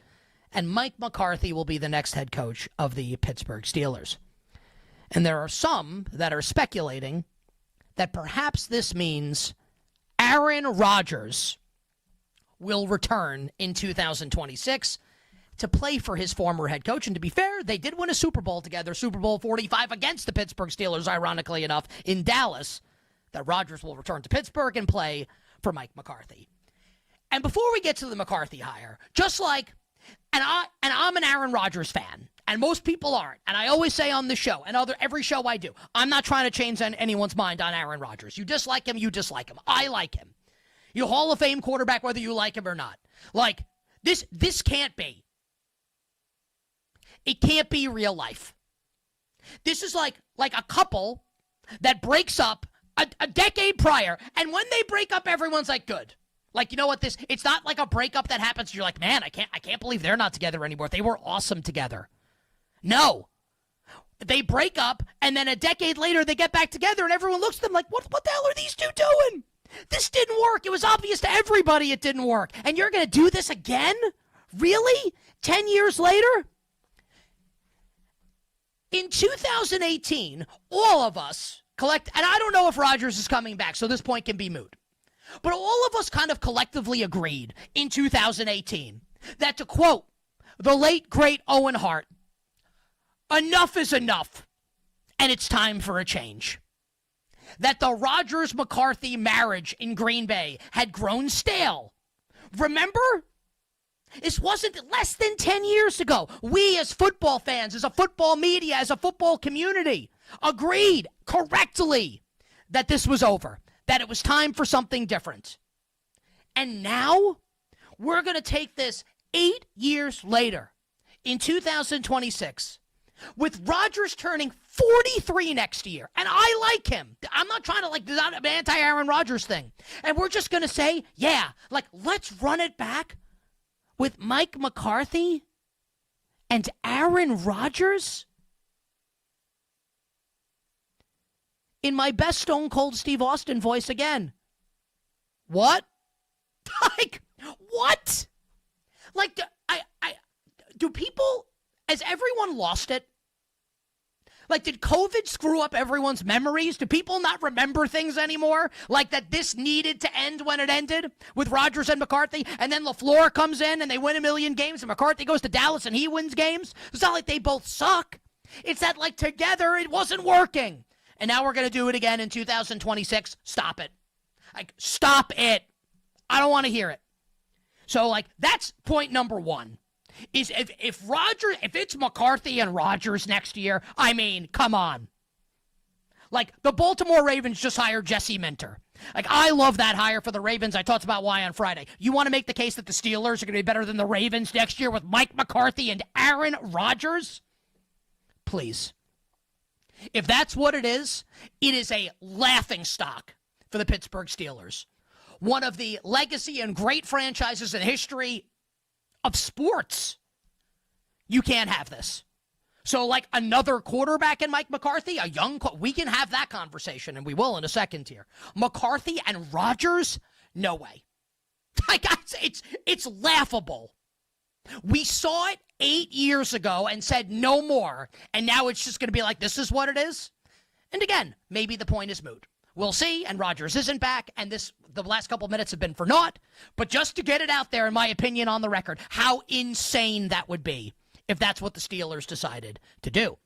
and Mike McCarthy will be the next head coach of the Pittsburgh Steelers. And there are some that are speculating that perhaps this means Aaron Rodgers will return in 2026 to play for his former head coach. And to be fair, they did win a Super Bowl together, Super Bowl 45 against the Pittsburgh Steelers, ironically enough, in Dallas, that Rodgers will return to Pittsburgh and play for Mike McCarthy. And before we get to the McCarthy hire, just like, and I'm an Aaron Rodgers fan, and most people aren't, and I always say on the show, and every show I do, I'm not trying to change anyone's mind on Aaron Rodgers. You dislike him, you dislike him. I like him. You Hall of Fame quarterback, whether you like him or not. Like, this can't be. It can't be real life. This is like a couple that breaks up a decade prior, and when they break up, everyone's like, good. Like, you know what, it's not like a breakup that happens, you're like, man, I can't believe they're not together anymore. They were awesome together. No. They break up, and then a decade later, they get back together, and everyone looks at them like, what the hell are these two doing? This didn't work. It was obvious to everybody it didn't work. And you're going to do this again? Really? 10 years later? In 2018, all of us and I don't know if Rodgers is coming back, so this point can be moot. But all of us kind of collectively agreed in 2018 that, to quote the late, great Owen Hart, enough is enough, and it's time for a change. That the Rodgers-McCarthy marriage in Green Bay had grown stale. Remember? This wasn't less than 10 years ago. We as football fans, as a football media, as a football community, agreed correctly that this was over, that it was time for something different. And now we're going to take this 8 years later in 2026 with Rodgers turning 43 next year. And I like him. I'm not trying to, there's not an anti-Aaron Rodgers thing. And we're just going to say, yeah, let's run it back with Mike McCarthy and Aaron Rodgers? In my best Stone Cold Steve Austin voice again. What? What? Do people, has everyone lost it? Did COVID screw up everyone's memories? Do people not remember things anymore? That this needed to end when it ended with Rodgers and McCarthy, and then LaFleur comes in and they win 1 million games, and McCarthy goes to Dallas and he wins games? It's not like they both suck. It's that, together it wasn't working. And now we're going to do it again in 2026. Stop it. Stop it. I don't want to hear it. So, that's point number one. Is if it's McCarthy and Rodgers next year, I mean, come on. The Baltimore Ravens just hired Jesse Minter. I love that hire for the Ravens. I talked about why on Friday. You want to make the case that the Steelers are going to be better than the Ravens next year with Mike McCarthy and Aaron Rodgers? Please. If that's what it is a laughingstock for the Pittsburgh Steelers. One of the legacy and great franchises in history of sports. You can't have this. So, another quarterback in Mike McCarthy, we can have that conversation, and we will in a second here. McCarthy and Rodgers? No way. It's laughable. We saw it 8 years ago and said no more, and now it's just going to be like, this is what it is? And again, maybe the point is moot. We'll see, and Rodgers isn't back, and the last couple of minutes have been for naught. But just to get it out there, in my opinion, on the record, how insane that would be if that's what the Steelers decided to do.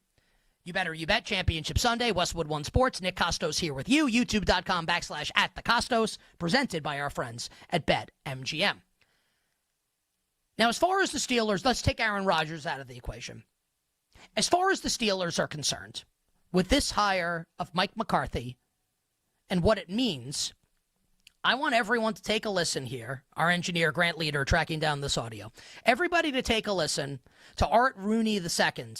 You better you bet. Championship Sunday, Westwood One Sports. Nick Kostos here with you. YouTube.com/@thekostos, presented by our friends at BetMGM. Now, as far as the Steelers, let's take Aaron Rodgers out of the equation. As far as the Steelers are concerned, with this hire of Mike McCarthy and what it means, I want everyone to take a listen here. Our engineer, Grant Leader, tracking down this audio. Everybody to take a listen to Art Rooney II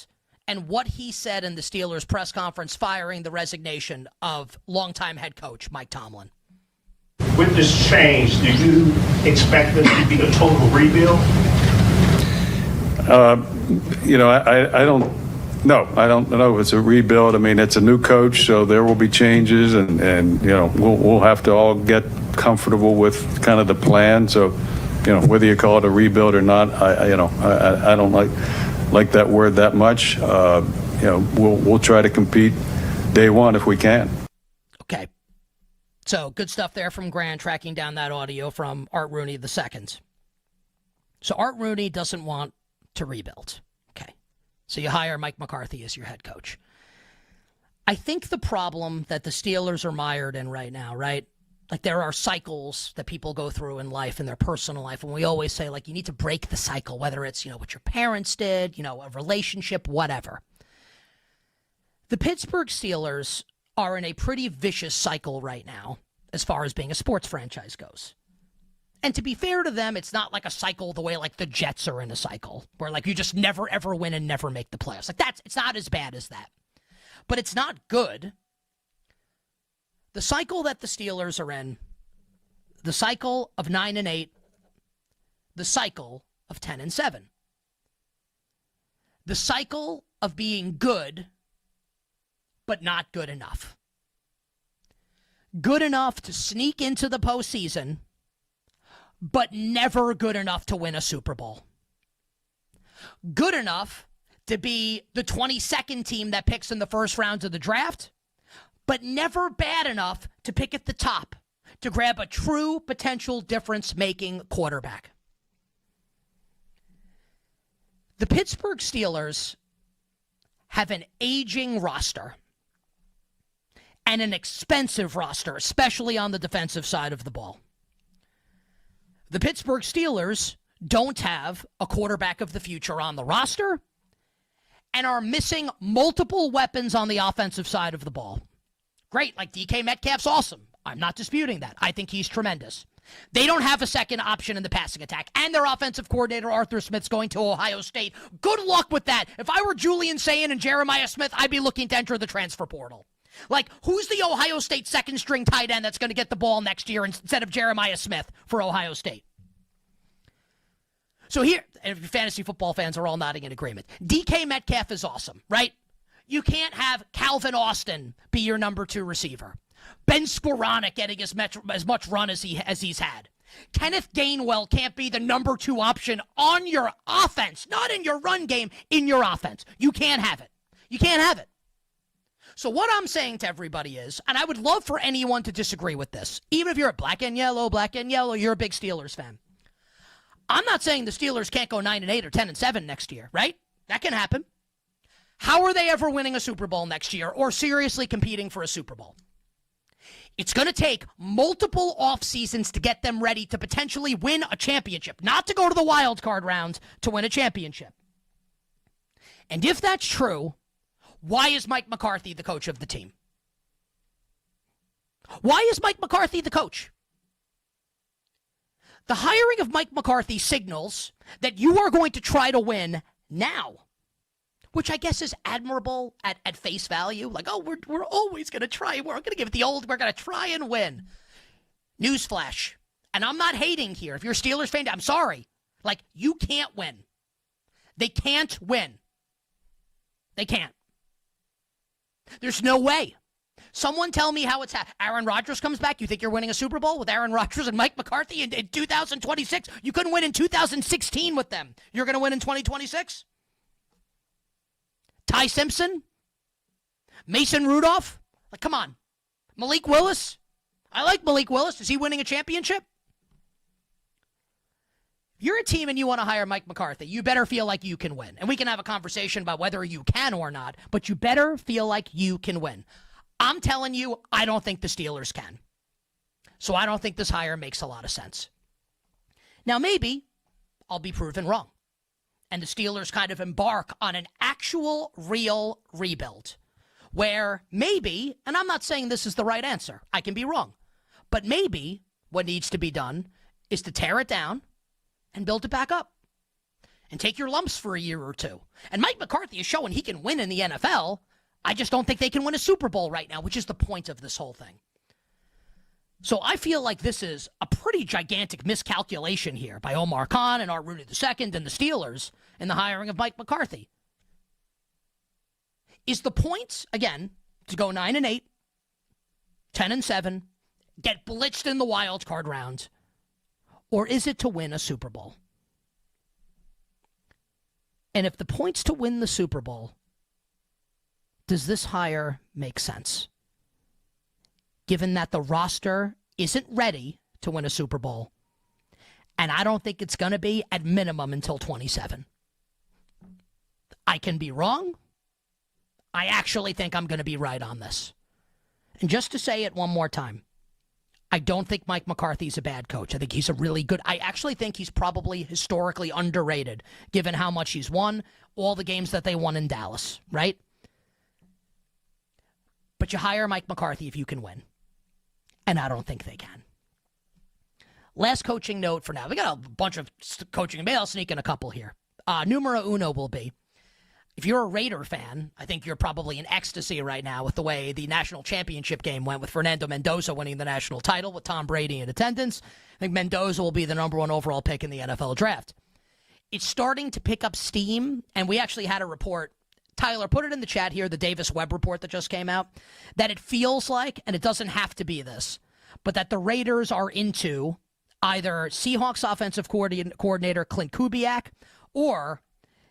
and what he said in the Steelers press conference firing the resignation of longtime head coach Mike Tomlin. With this change, do you expect this to be a total rebuild? I don't know if it's a rebuild. I mean, it's a new coach, so there will be changes, and we'll have to all get comfortable with kind of the plan. So, whether you call it a rebuild or not, I don't like that word that much. We'll try to compete day one if we can. Okay. So good stuff there from Grant, tracking down that audio from Art Rooney II. So Art Rooney doesn't want to rebuild. Okay. So you hire Mike McCarthy as your head coach. I think the problem that the Steelers are mired in right now, right? Like there are cycles that people go through in life, in their personal life. And we always say, like, you need to break the cycle, whether it's, what your parents did, a relationship, whatever. The Pittsburgh Steelers are in a pretty vicious cycle right now as far as being a sports franchise goes. And to be fair to them, it's not like a cycle the way like the Jets are in a cycle where like you just never ever win and never make the playoffs. It's not as bad as that. But it's not good. The cycle that the Steelers are in, the cycle of 9-8, the cycle of 10-7. The cycle of being good but not good enough. Good enough to sneak into the postseason, but never good enough to win a Super Bowl. Good enough to be the 22nd team that picks in the first round of the draft, but never bad enough to pick at the top to grab a true potential difference-making quarterback. The Pittsburgh Steelers have an aging roster. And an expensive roster, especially on the defensive side of the ball. The Pittsburgh Steelers don't have a quarterback of the future on the roster and are missing multiple weapons on the offensive side of the ball. Great, like DK Metcalf's awesome. I'm not disputing that. I think he's tremendous. They don't have a second option in the passing attack, and their offensive coordinator, Arthur Smith's going to Ohio State. Good luck with that. If I were Julian Sayin and Jeremiah Smith, I'd be looking to enter the transfer portal. Like, who's the Ohio State second-string tight end that's going to get the ball next year instead of Jeremiah Smith for Ohio State? So here, and if fantasy football fans are all nodding in agreement, DK Metcalf is awesome, right? You can't have Calvin Austin be your number 2 receiver. Ben Skoranek getting as much run as he's had. Kenneth Gainwell can't be the number 2 option on your offense, not in your run game, in your offense. You can't have it. You can't have it. So what I'm saying to everybody is, and I would love for anyone to disagree with this, even if you're a black and yellow, you're a big Steelers fan. I'm not saying the Steelers can't go 9-8 or 10-7 next year, right? That can happen. How are they ever winning a Super Bowl next year or seriously competing for a Super Bowl? It's going to take multiple off seasons to get them ready to potentially win a championship, not to go to the wild card round to win a championship. And if that's true, why is Mike McCarthy the coach of the team? Why is Mike McCarthy the coach? The hiring of Mike McCarthy signals that you are going to try to win now, which I guess is admirable at face value. Like, oh, we're always going to try. We're going to give it the old, we're going to try and win. Newsflash. And I'm not hating here. If you're a Steelers fan, I'm sorry. Like, you can't win. They can't win. They can't. There's no way. Someone tell me how it's Aaron Rodgers comes back. You think you're winning a Super Bowl with Aaron Rodgers and Mike McCarthy in 2026? You couldn't win in 2016 with them. You're going to win in 2026? Ty Simpson? Mason Rudolph? Like, come on. Malik Willis? I like Malik Willis. Is he winning a championship? If you're a team and you want to hire Mike McCarthy, you better feel like you can win. And we can have a conversation about whether you can or not, but you better feel like you can win. I'm telling you, I don't think the Steelers can. So I don't think this hire makes a lot of sense. Now, maybe I'll be proven wrong. And the Steelers kind of embark on an actual, real rebuild where maybe, and I'm not saying this is the right answer, I can be wrong, but maybe what needs to be done is to tear it down and build it back up and take your lumps for a year or two. And Mike McCarthy is showing he can win in the NFL. I just don't think they can win a Super Bowl right now, which is the point of this whole thing. So I feel like this is a pretty gigantic miscalculation here by Omar Khan and our Rooney II and the Steelers in the hiring of Mike McCarthy. Is the point, again, to go 9-8, 10-7, get blitzed in the wild card round, or is it to win a Super Bowl? And if the point's to win the Super Bowl, does this hire make sense? Given that the roster isn't ready to win a Super Bowl, and I don't think it's going to be at minimum until 27. I can be wrong. I actually think I'm going to be right on this. And just to say it one more time, I don't think Mike McCarthy's a bad coach. I think he's a really good. I actually think he's probably historically underrated, given how much he's won, all the games that they won in Dallas, right? But you hire Mike McCarthy if you can win. And I don't think they can. Last coaching note for now. We got a bunch of coaching. Maybe I'll sneak in a couple here. Numero uno will be, if you're a Raider fan, I think you're probably in ecstasy right now with the way the national championship game went with Fernando Mendoza winning the national title with Tom Brady in attendance. I think Mendoza will be the number one overall pick in the NFL draft. It's starting to pick up steam, and we actually had a report. Tyler, put it in the chat here, the Davis Webb report that just came out, that it feels like, and it doesn't have to be this, but that the Raiders are into either Seahawks offensive coordinator Clint Kubiak or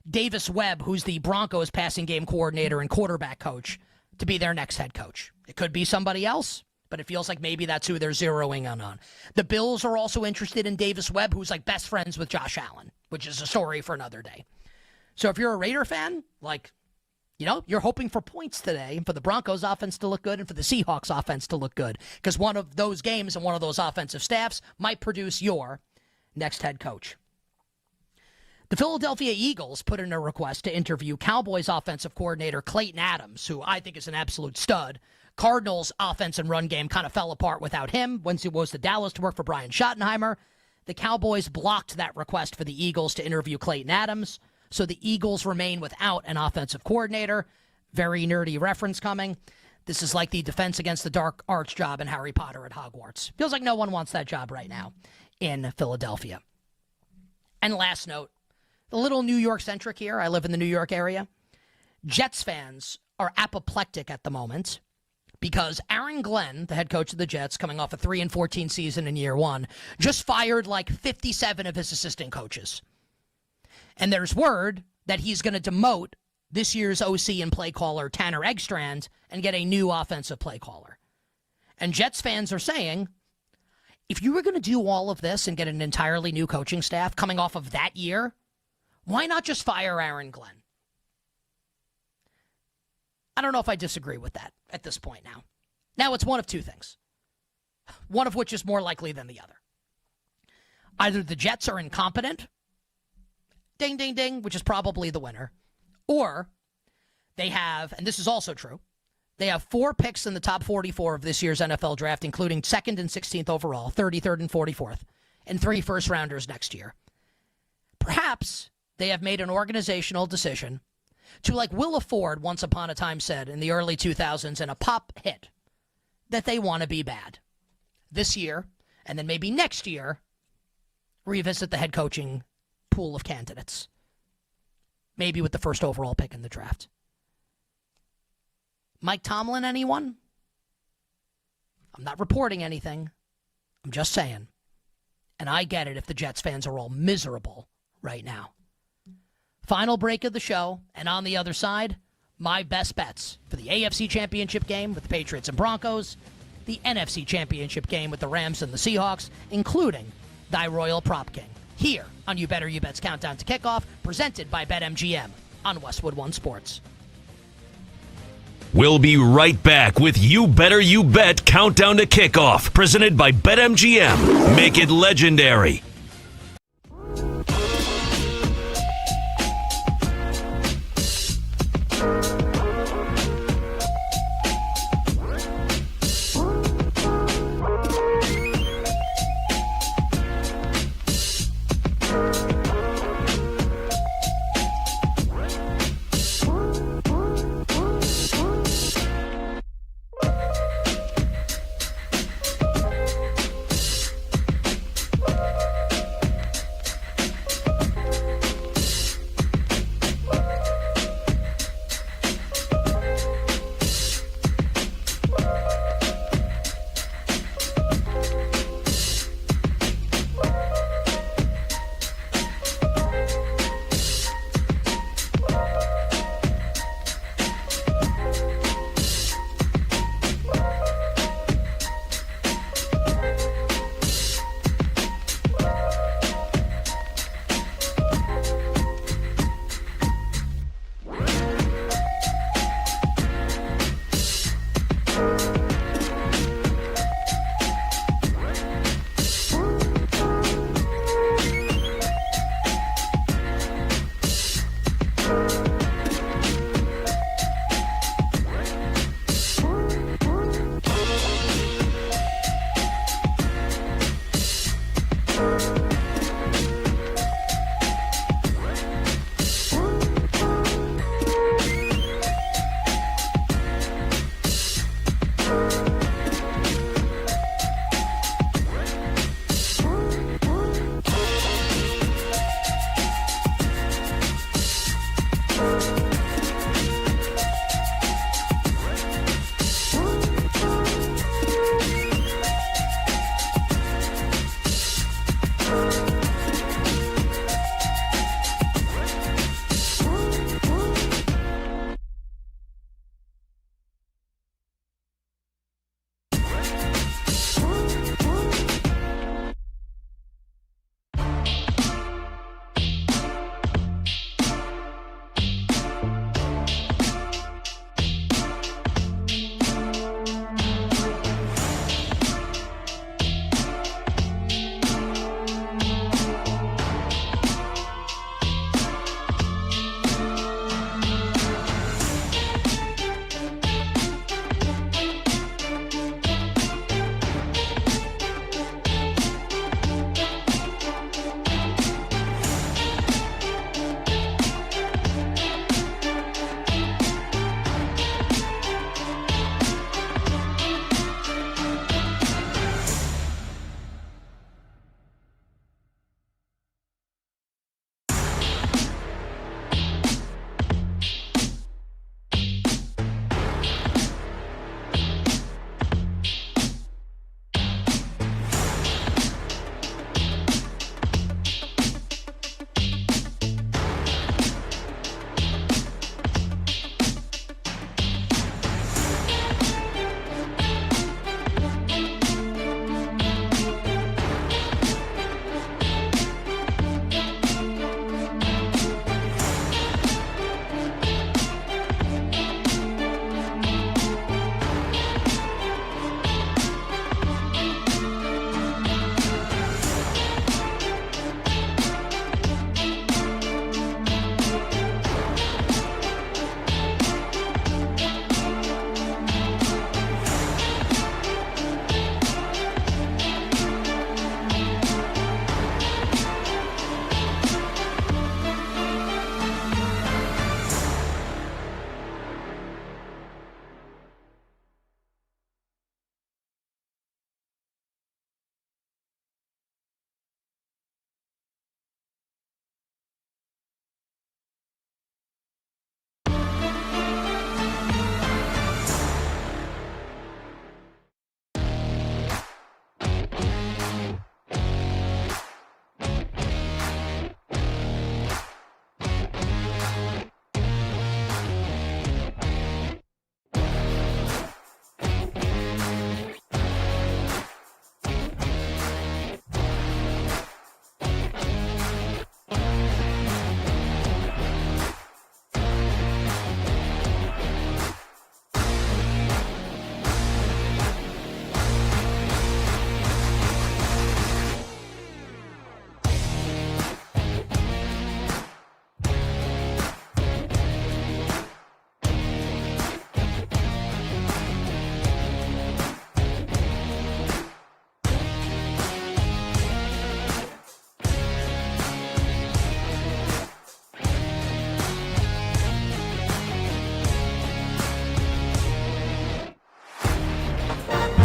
Davis Webb, who's the Broncos passing game coordinator and quarterback coach, to be their next head coach. It could be somebody else, but it feels like maybe that's who they're zeroing in on. The Bills are also interested in Davis Webb, who's like best friends with Josh Allen, which is a story for another day. So if you're a Raider fan, like, you know, you're hoping for points today and for the Broncos offense to look good and for the Seahawks offense to look good, because one of those games and one of those offensive staffs might produce your next head coach. The Philadelphia Eagles put in a request to interview Cowboys offensive coordinator Clayton Adams, who I think is an absolute stud. Cardinals' offense and run game kind of fell apart without him once he was to Dallas to work for Brian Schottenheimer. The Cowboys blocked that request for the Eagles to interview Clayton Adams, so the Eagles remain without an offensive coordinator. Very nerdy reference coming. This is like the Defense Against the Dark Arts job in Harry Potter at Hogwarts. Feels like no one wants that job right now in Philadelphia. And last note, a little New York-centric here. I live in the New York area. Jets fans are apoplectic at the moment because Aaron Glenn, the head coach of the Jets, coming off a 3-14 season in year one, just fired like 57 of his assistant coaches. And there's word that he's going to demote this year's OC and play caller Tanner Eggstrand and get a new offensive play caller. And Jets fans are saying, if you were going to do all of this and get an entirely new coaching staff coming off of that year, why not just fire Aaron Glenn? I don't know if I disagree with that at this point now. Now it's one of two things, one of which is more likely than the other. Either the Jets are incompetent, ding, ding, ding, which is probably the winner, or they have, and this is also true, they have 4 picks in the top 44 of this year's NFL draft, including 2nd and 16th overall, 33rd and 44th, and 3 first-rounders next year. Perhaps they have made an organizational decision to, like Willa Ford once upon a time said in the early 2000s in a pop hit, that they want to be bad. This year, and then maybe next year, revisit the head coaching pool of candidates. Maybe with the first overall pick in the draft. Mike Tomlin, anyone? I'm not reporting anything. I'm just saying. And I get it if the Jets fans are all miserable right now. Final break of the show, and on the other side, my best bets for the AFC Championship game with the Patriots and Broncos, the NFC Championship game with the Rams and the Seahawks, including thy Royal Prop King, here on You Better You Bet's Countdown to Kickoff, presented by BetMGM on Westwood One Sports. We'll be right back with You Better You Bet Countdown to Kickoff, presented by BetMGM. Make it legendary.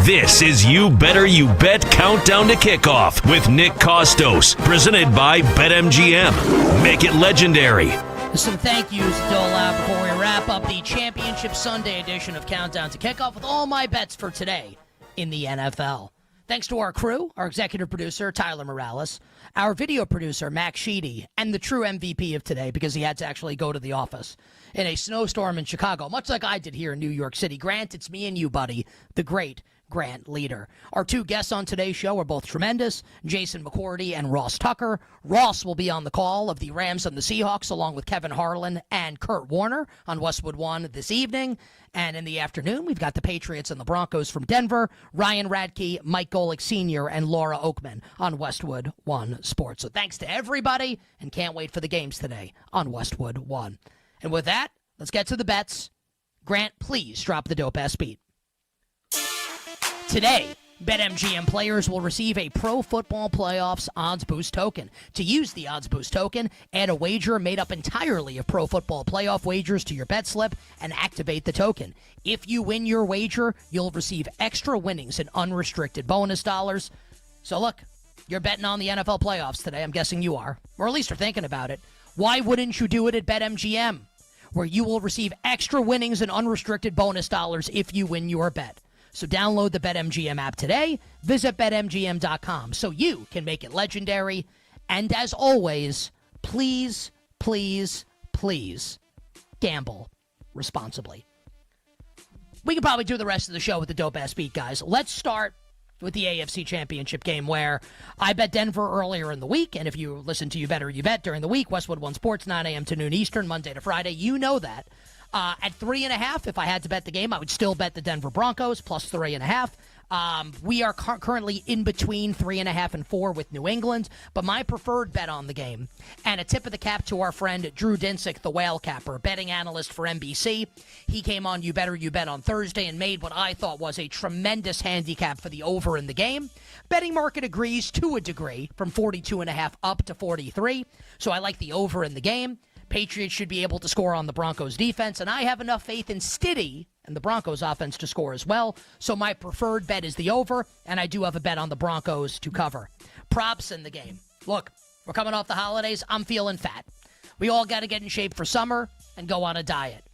This is You Better You Bet Countdown to Kickoff with Nick Kostos, presented by BetMGM. Make it legendary. Some thank yous to dole out before we wrap up the Championship Sunday edition of Countdown to Kickoff with all my bets for today in the NFL. Thanks to our crew, our executive producer, Tyler Morales, our video producer, Max Sheedy, and the true MVP of today because he had to actually go to the office in a snowstorm in Chicago, much like I did here in New York City. Grant, it's me and you, buddy, the great Grant Leader. Our two guests on today's show are both tremendous, Jason McCourty and Ross Tucker. Ross will be on the call of the Rams and the Seahawks along with Kevin Harlan and Kurt Warner on Westwood One this evening. And in the afternoon, we've got the Patriots and the Broncos from Denver, Ryan Radke, Mike Golick Sr., and Laura Oakman on Westwood One Sports. So thanks to everybody, and can't wait for the games today on Westwood One. And with that, let's get to the bets. Grant, please drop the dope-ass beat. Today, BetMGM players will receive a Pro Football Playoffs Odds Boost token. To use the Odds Boost token, add a wager made up entirely of Pro Football Playoff wagers to your bet slip and activate the token. If you win your wager, you'll receive extra winnings and unrestricted bonus dollars. So look, you're betting on the NFL playoffs today. I'm guessing you are, or at least are thinking about it. Why wouldn't you do it at BetMGM, where you will receive extra winnings and unrestricted bonus dollars if you win your bet? So download the BetMGM app today. Visit BetMGM.com so you can make it legendary. And as always, please, please, please gamble responsibly. We can probably do the rest of the show with the dope-ass beat, guys. Let's start with the AFC Championship game where I bet Denver earlier in the week. And if you listen to You Better You Bet during the week, Westwood One Sports, 9 a.m. to noon Eastern, Monday to Friday, you know that. At 3.5, if I had to bet the game, I would still bet the Denver Broncos plus 3.5. We are currently in between 3.5 and 4 with New England, but my preferred bet on the game, and a tip of the cap to our friend Drew Dinsick, the whale capper, betting analyst for NBC. He came on You Better You Bet on Thursday and made what I thought was a tremendous handicap for the over in the game. Betting market agrees to a degree, from 42.5 up to 43, so I like the over in the game. Patriots should be able to score on the Broncos defense, and I have enough faith in Stiddy and the Broncos offense to score as well. So my preferred bet is the over, and I do have a bet on the Broncos to cover. Props in the game. Look, we're coming off the holidays. I'm feeling fat. We all got to get in shape for summer and go on a diet.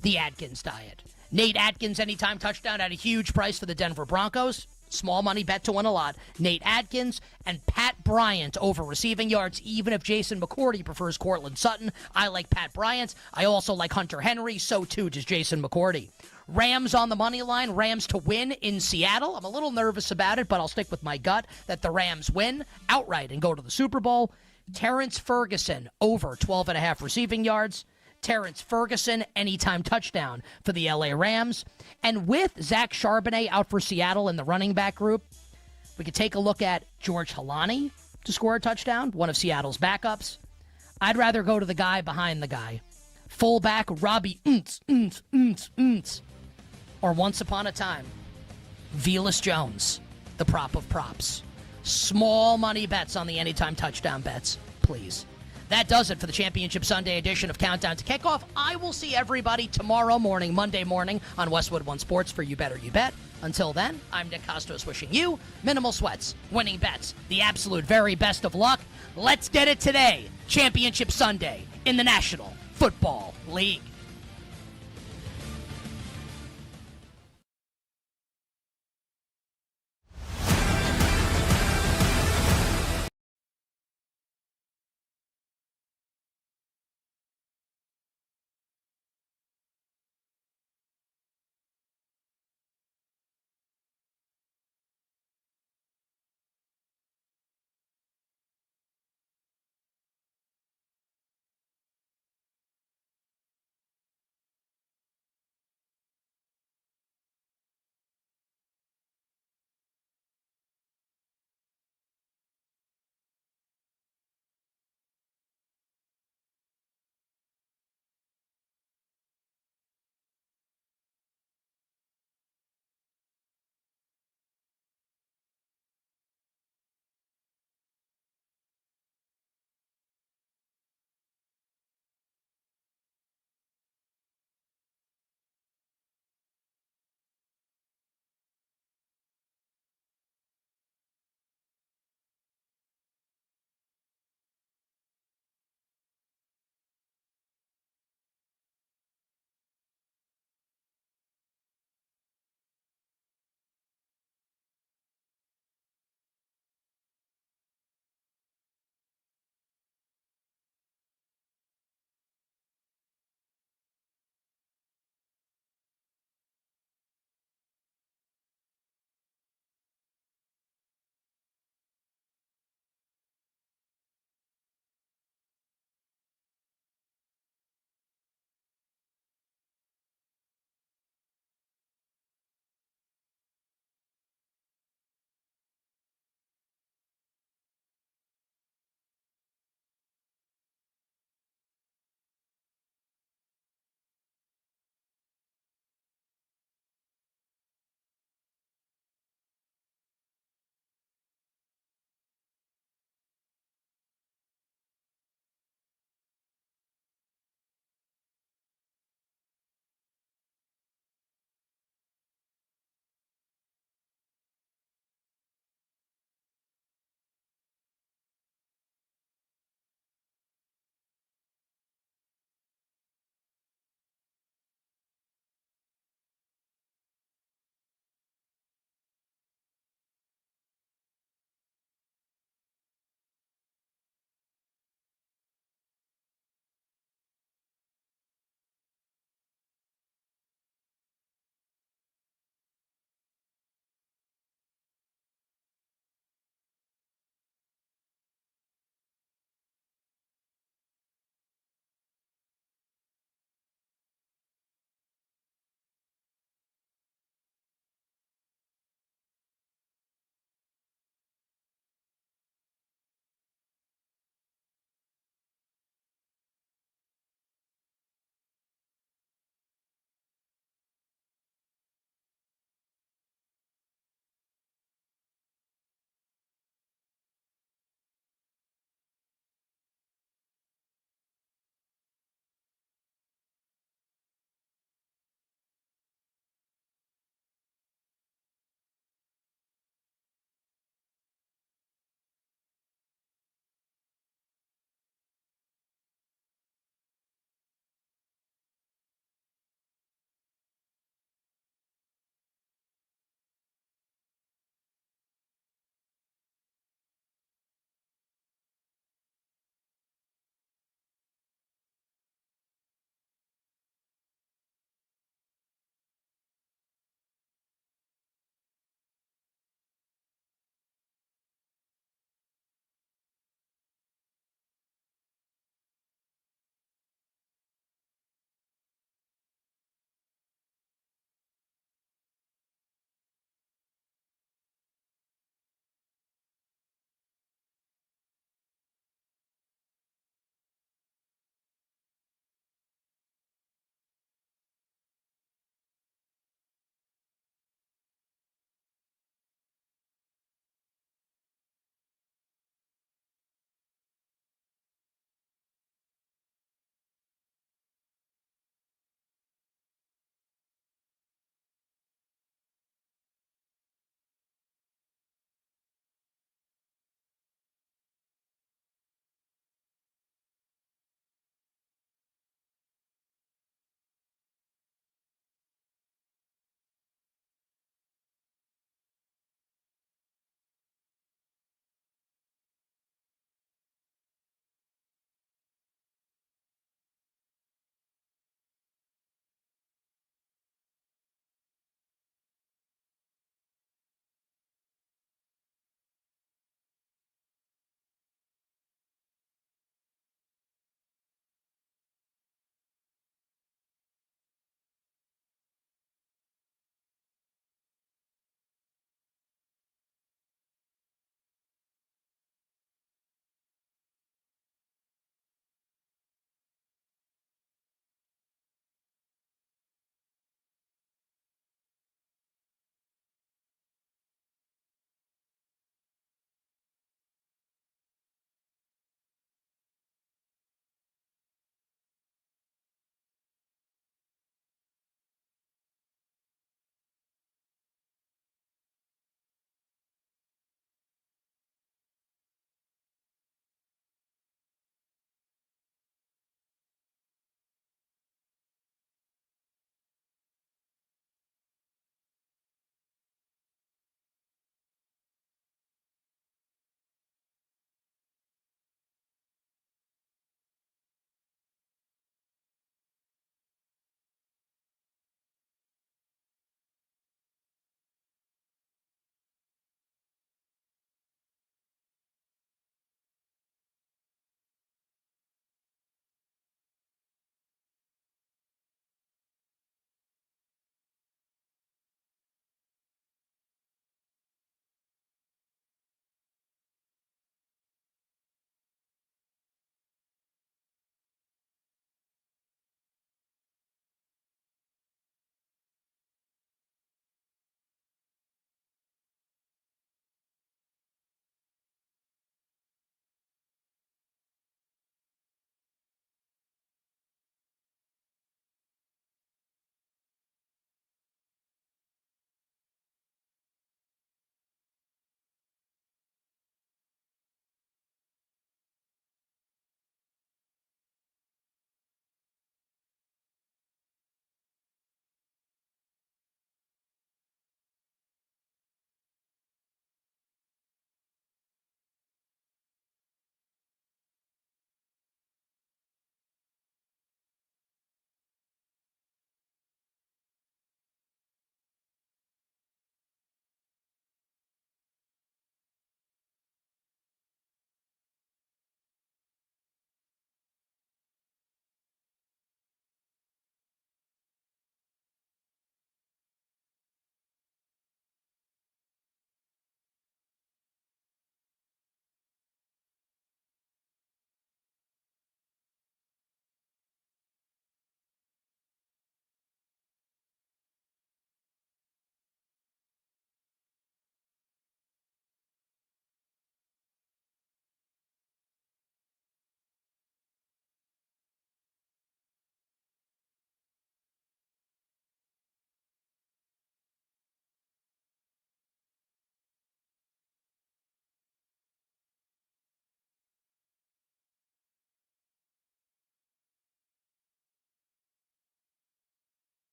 The Atkins diet. Nate Atkins, anytime touchdown, at a huge price for the Denver Broncos. Small money bet to win a lot. Nate Atkins and Pat Bryant over receiving yards, even if Jason McCourty prefers Cortland Sutton. I like Pat Bryant. I also like Hunter Henry. So too does Jason McCourty. Rams on the money line. Rams to win in Seattle. I'm a little nervous about it, but I'll stick with my gut that the Rams win outright and go to the Super Bowl. Terrence Ferguson over 12.5 receiving yards. Terrence Ferguson, anytime touchdown for the LA Rams. And with Zach Charbonnet out for Seattle in the running back group, we could take a look at George Halani to score a touchdown, one of Seattle's backups. I'd rather go to the guy behind the guy. Fullback Robbie or once upon a time, Velus Jones, the prop of props. Small money bets on the anytime touchdown bets, please. That does it for the Championship Sunday edition of Countdown to Kickoff. I will see everybody tomorrow morning, Monday morning, on Westwood One Sports for You Better You Bet. Until then, I'm Nick Kostos wishing you minimal sweats, winning bets, the absolute very best of luck. Let's get it today. Championship Sunday in the National Football League.